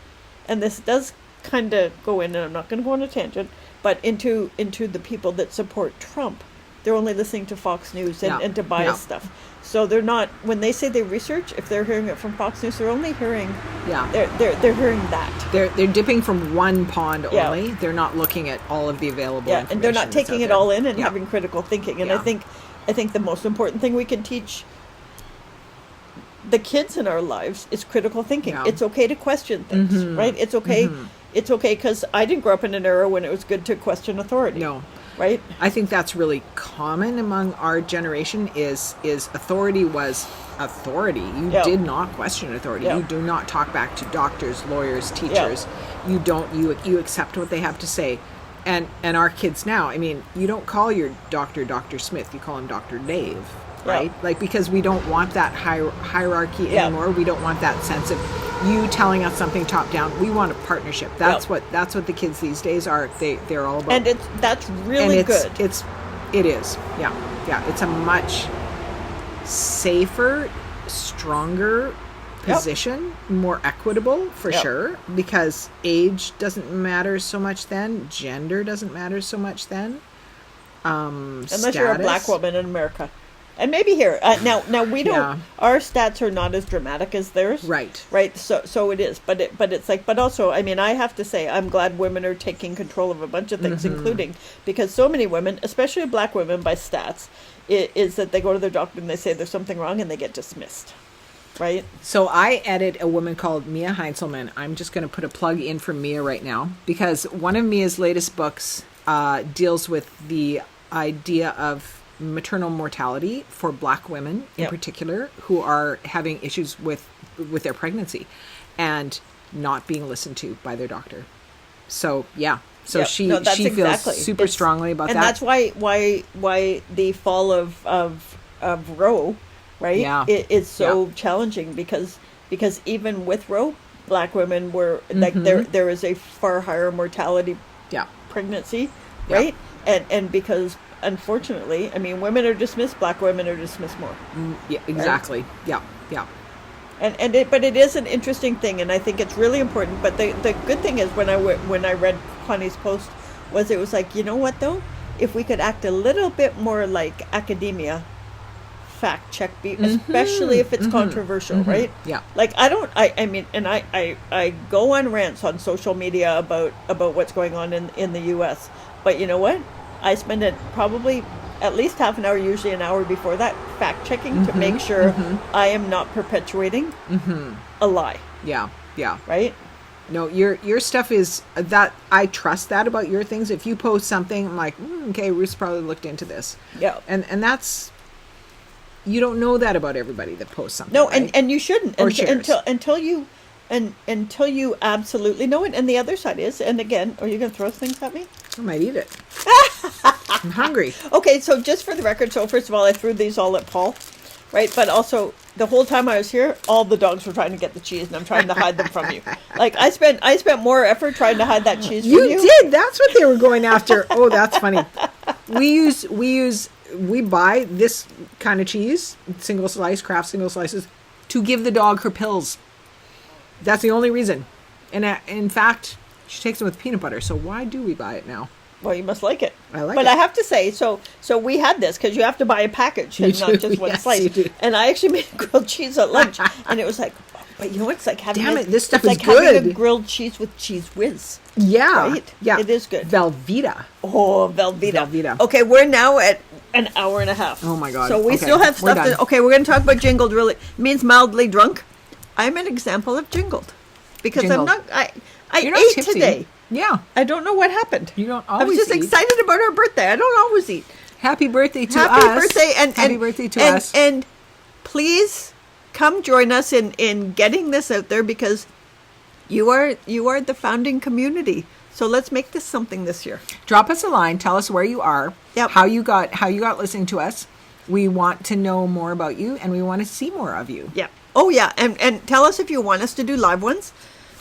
and this does kind of go in, and I'm not going to go on a tangent, but into the people that support Trump. They're only listening to Fox News and to bias stuff. So they're not, when they say they research, if they're hearing it from Fox News, they're only hearing they're hearing that. They're dipping from one pond only. They're not looking at all of the available information. And they're not taking it all in and having critical thinking. And I think the most important thing we can teach the kids in our lives is critical thinking. It's okay to question things, right? It's okay. It's okay, because I didn't grow up in an era when it was good to question authority. No. Right? I think that's really common among our generation, is authority was authority. You did not question authority. You do not talk back to doctors, lawyers, teachers. You don't, you accept what they have to say. And our kids now, I mean, you don't call your doctor Dr. Smith, you call him Dr. Dave, right? Like, because we don't want that hierarchy anymore. We don't want that sense of you telling us something top down. We want a partnership. That's what the kids these days are. They're all about. And that's really good. It is. Yeah. It's a much safer, stronger position, more equitable for sure, because age doesn't matter so much then. Gender doesn't matter so much then. Unless you're a black woman in America. And maybe here now we don't. Our stats are not as dramatic as theirs, right. So it is, but it's like, but also, I mean, I have to say, I'm glad women are taking control of a bunch of things, including, because so many women, especially black women, by stats, is that they go to their doctor and they say there's something wrong and they get dismissed, right? So I edit a woman called Mia Heinzelman. I'm just going to put a plug in for Mia right now because one of Mia's latest books deals with the idea of maternal mortality for Black women in particular who are having issues with their pregnancy and not being listened to by their doctor. So she feels super strongly about that. And that's why the fall of Roe, right? Yeah. It is so challenging because even with Roe, Black women were like there is a far higher mortality pregnancy, right? And because unfortunately, I mean, women are dismissed, Black women are dismissed more. Yeah, exactly. Right? Yeah. But it is an interesting thing, and I think it's really important. But the good thing is when I read Connie's post was it was like, you know what though, if we could act a little bit more like academia, fact check, especially if it's controversial, right? Yeah. Like I mean, and I go on rants on social media about what's going on in the U.S. But you know what? I spend it probably at least half an hour, usually an hour before that, fact checking to make sure I am not perpetuating a lie. Yeah. Right? No, your stuff is that I trust that about your things. If you post something, I'm like, okay, Ruth's probably looked into this. Yeah. And that's, you don't know that about everybody that posts something. No, right? and you shouldn't or until you absolutely know it. And the other side is, and again, are you going to throw things at me? I might eat it. I'm hungry. Okay, so just for the record, so first of all, I threw these all at Paul, right? But also, the whole time I was here, all the dogs were trying to get the cheese, and I'm trying to hide them from you. Like, I spent more effort trying to hide that cheese from you. You did. That's what they were going after. Oh, that's funny. We buy this kind of cheese, single slice, Kraft single slices, to give the dog her pills. That's the only reason. And in fact, she takes them with peanut butter. So why do we buy it now? Well, you must like it. I like it. But I have to say, so we had this because you have to buy a package and not just one slice. You do. And I actually made grilled cheese at lunch, and it was like, but you know what? It's like having this stuff is like good. Having a grilled cheese with cheese whiz. Yeah, right. Yeah, it is good. Velveeta. Oh, Velveeta. Okay, we're now at an hour and a half. Oh my god. So we still have stuff. Okay, we're going to talk about jingled. Really, it means mildly drunk. I'm an example of jingled because jingled. I'm not. I ate tipsy today. Yeah. I don't know what happened. You don't always I was just excited about our birthday. I don't always eat. Happy birthday to us. Happy birthday. Happy birthday to us. And please come join us in getting this out there because you are the founding community. So let's make this something this year. Drop us a line. Tell us where you are. Yep. How you got listening to us. We want to know more about you and we want to see more of you. Yeah. Oh yeah. And tell us if you want us to do live ones.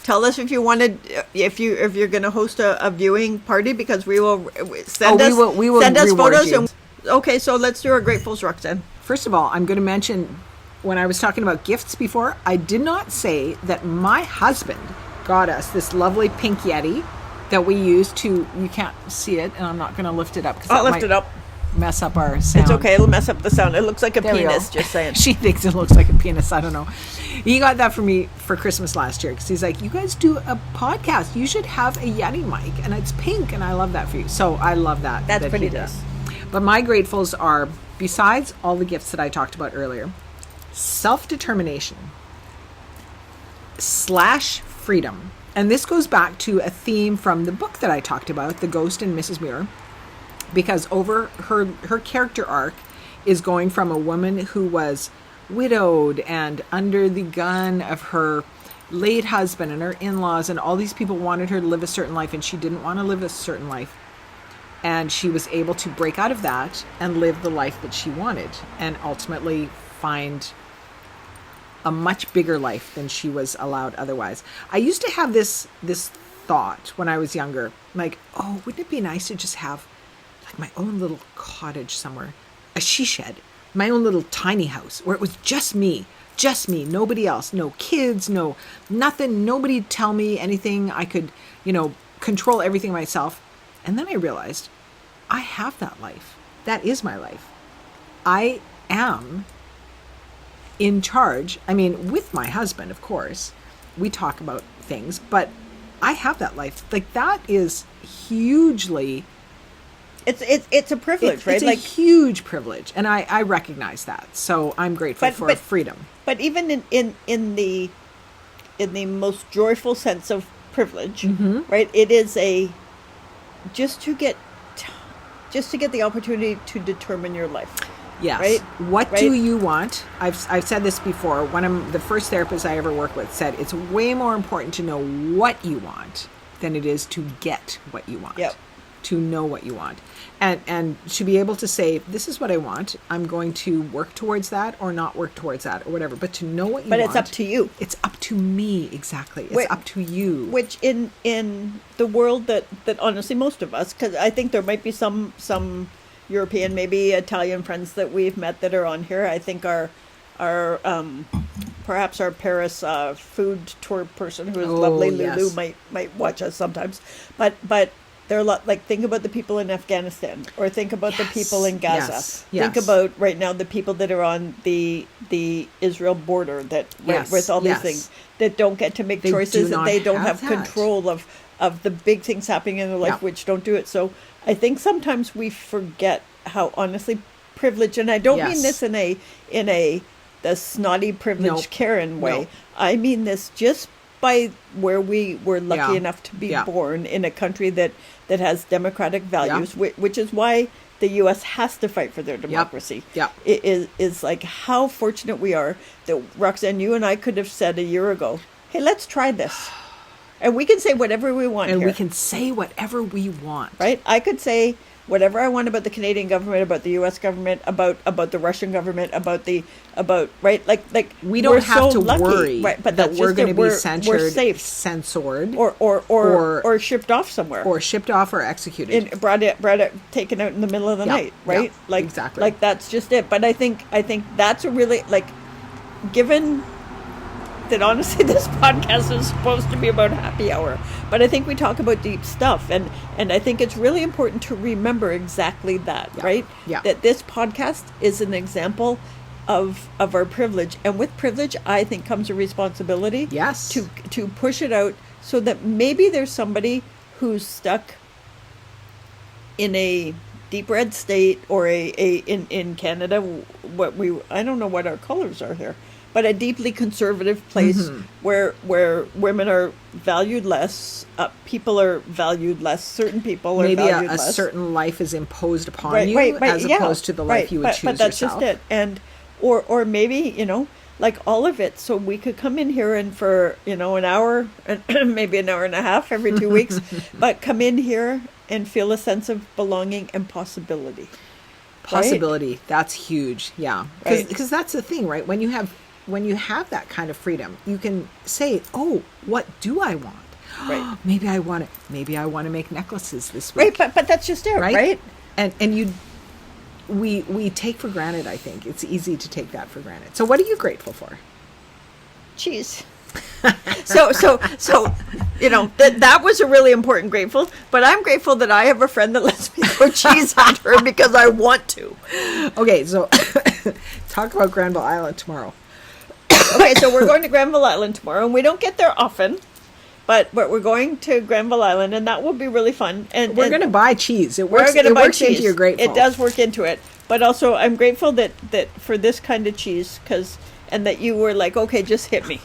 Tell us if you wanted, if you're going to host a viewing party because we will send us photos. And, okay, so let's do our gratefuls, Roxanne. First of all, I'm going to mention when I was talking about gifts before, I did not say that my husband got us this lovely pink Yeti that we use to. You can't see it, and I'm not going to lift it up because I'll lift it up. Mess up our sound. It's okay. It'll mess up the sound. It looks like a penis. Just saying. She thinks it looks like a penis. I don't know. He got that for me for Christmas last year because he's like, "You guys do a podcast. You should have a Yeti mic, and it's pink, and I love that for you." So I love that. That's pretty nice. But my gratefuls are, besides all the gifts that I talked about earlier, self-determination / freedom, and this goes back to a theme from the book that I talked about, The Ghost and Mrs. Muir. Because over her character arc is going from a woman who was widowed and under the gun of her late husband and her in-laws, and all these people wanted her to live a certain life, and she didn't want to live a certain life. And she was able to break out of that and live the life that she wanted, and ultimately find a much bigger life than she was allowed otherwise. I used to have this thought when I was younger, like, oh, wouldn't it be nice to just have my own little cottage somewhere, a she shed, my own little tiny house where it was just me, nobody else, no kids, no nothing, nobody tell me anything. I could, control everything myself. And then I realized I have that life. That is my life. I am in charge. I mean, with my husband, of course, we talk about things, but I have that life. Like, that is hugely It's a privilege, right? It's a huge privilege, and I recognize that. So I'm grateful for freedom. But even in the most joyful sense of privilege, right? It is just to get the opportunity to determine your life. Yes. Right? What do you want? I've said this before. One of the first therapists I ever worked with said it's way more important to know what you want than it is to get what you want. Yep. To know what you want. And to be able to say, this is what I want. I'm going to work towards that or not work towards that or whatever. But to know what you want. But it's up to you. It's up to me. Exactly. It's up to you. Which in the world that honestly most of us, because I think there might be some European, maybe Italian friends that we've met that are on here. I think our perhaps our Paris food tour person who is lovely, Lulu, might watch us sometimes. But there are a lot, like, think about the people in Afghanistan, or think about the people in Gaza. Yes. Think about right now the people that are on the Israel border with all these things that don't get to make choices, and they don't have control of the big things happening in their life, which don't do it. So I think sometimes we forget how honestly privileged, and I don't mean this in a the snotty privileged Karen way. No. I mean this just by where we were lucky enough to be born in a country that has democratic values, which is why the U.S. has to fight for their democracy. It is like how fortunate we are that, Roxanne, you and I could have said a year ago, hey, let's try this. And we can say whatever we want and here. We can say whatever we want. Right? I could say whatever I want about the Canadian government, about the U.S. government, about the Russian government, about right, like we don't have to lucky, worry, right? But that we're going to be safe, censored, or shipped off somewhere, or shipped off or executed, brought taken out in the middle of the night, right? Like exactly, like that's just it. But I think that's a really, like, given that honestly this podcast is supposed to be about happy hour, but I think we talk about deep stuff, and I think it's really important to remember exactly that, right? That this podcast is an example of our privilege, and with privilege I think comes a responsibility to push it out, so that maybe there's somebody who's stuck in a deep red state, or in Canada, I don't know what our colors are here, but a deeply conservative place where women are valued less, people are valued less, certain people are valued less. Maybe a certain life is imposed upon you as opposed to the life you would choose yourself. But that's just it. And or maybe, like all of it, so we could come in here and for, an hour, maybe an hour and a half every 2 weeks, but come in here and feel a sense of belonging and possibility. Possibility, that's huge, because that's the thing, right? When you have that kind of freedom, you can say, oh, what do I want? Right. Maybe I want to make necklaces this week. Right, but that's just it, right? And we take for granted, I think. It's easy to take that for granted. So what are you grateful for? Cheese. So that was a really important grateful, but I'm grateful that I have a friend that lets me go cheese on her because I want to. Okay, so talk about Granville Island tomorrow. Okay, so we're going to Granville Island tomorrow, and we don't get there often, but we're going to Granville Island, and that will be really fun. And we're going to buy cheese. It works into your grateful. It does work into it, but also I'm grateful that for this kind of cheese, and that you were like, okay, just hit me,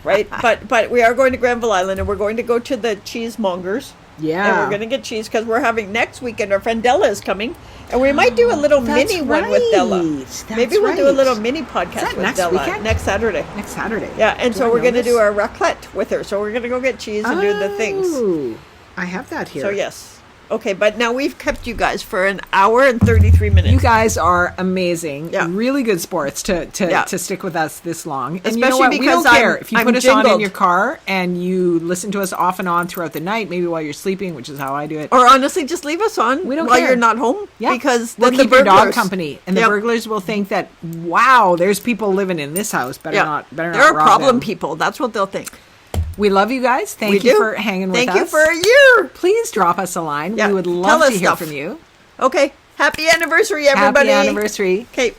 right? But we are going to Granville Island, and we're going to go to the cheesemongers. Yeah. And we're going to get cheese because we're having next weekend. Our friend Della is coming, and we might do a little mini one with Della. Maybe we'll do a little mini podcast with Della weekend? next Saturday. Next Saturday. Yeah, and so we're going to do our raclette with her. So we're going to go get cheese and do the things. Oh, I have that here. So yes. Okay, but now we've kept you guys for an hour and 33 minutes. You guys are amazing. Yeah. Really good sports to stick with us this long. And especially you know what? because we don't care. If you put us on in your car and you listen to us off and on throughout the night, maybe while you're sleeping, which is how I do it. Or honestly, just leave us on while you're not home. Yeah. Because we'll then keep the your dog company. And the burglars will think that, wow, there's people living in this house. Better not There are rob problem them. people. That's what they'll think. We love you guys. Thank you for hanging with us. Thank you for a year. Please drop us a line. Yeah. We would love to hear from you. Okay. Happy anniversary, everybody. Happy anniversary. Okay.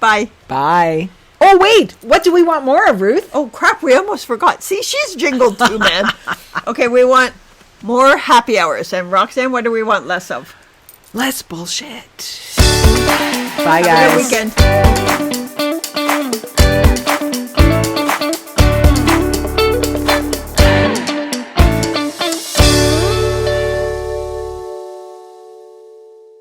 Bye. Bye. Oh, wait. What do we want more of, Ruth? Oh, crap. We almost forgot. See, she's jingled too, man. Okay, we want more happy hours. And Roxanne, what do we want less of? less bullshit. Bye, guys. Have a good weekend.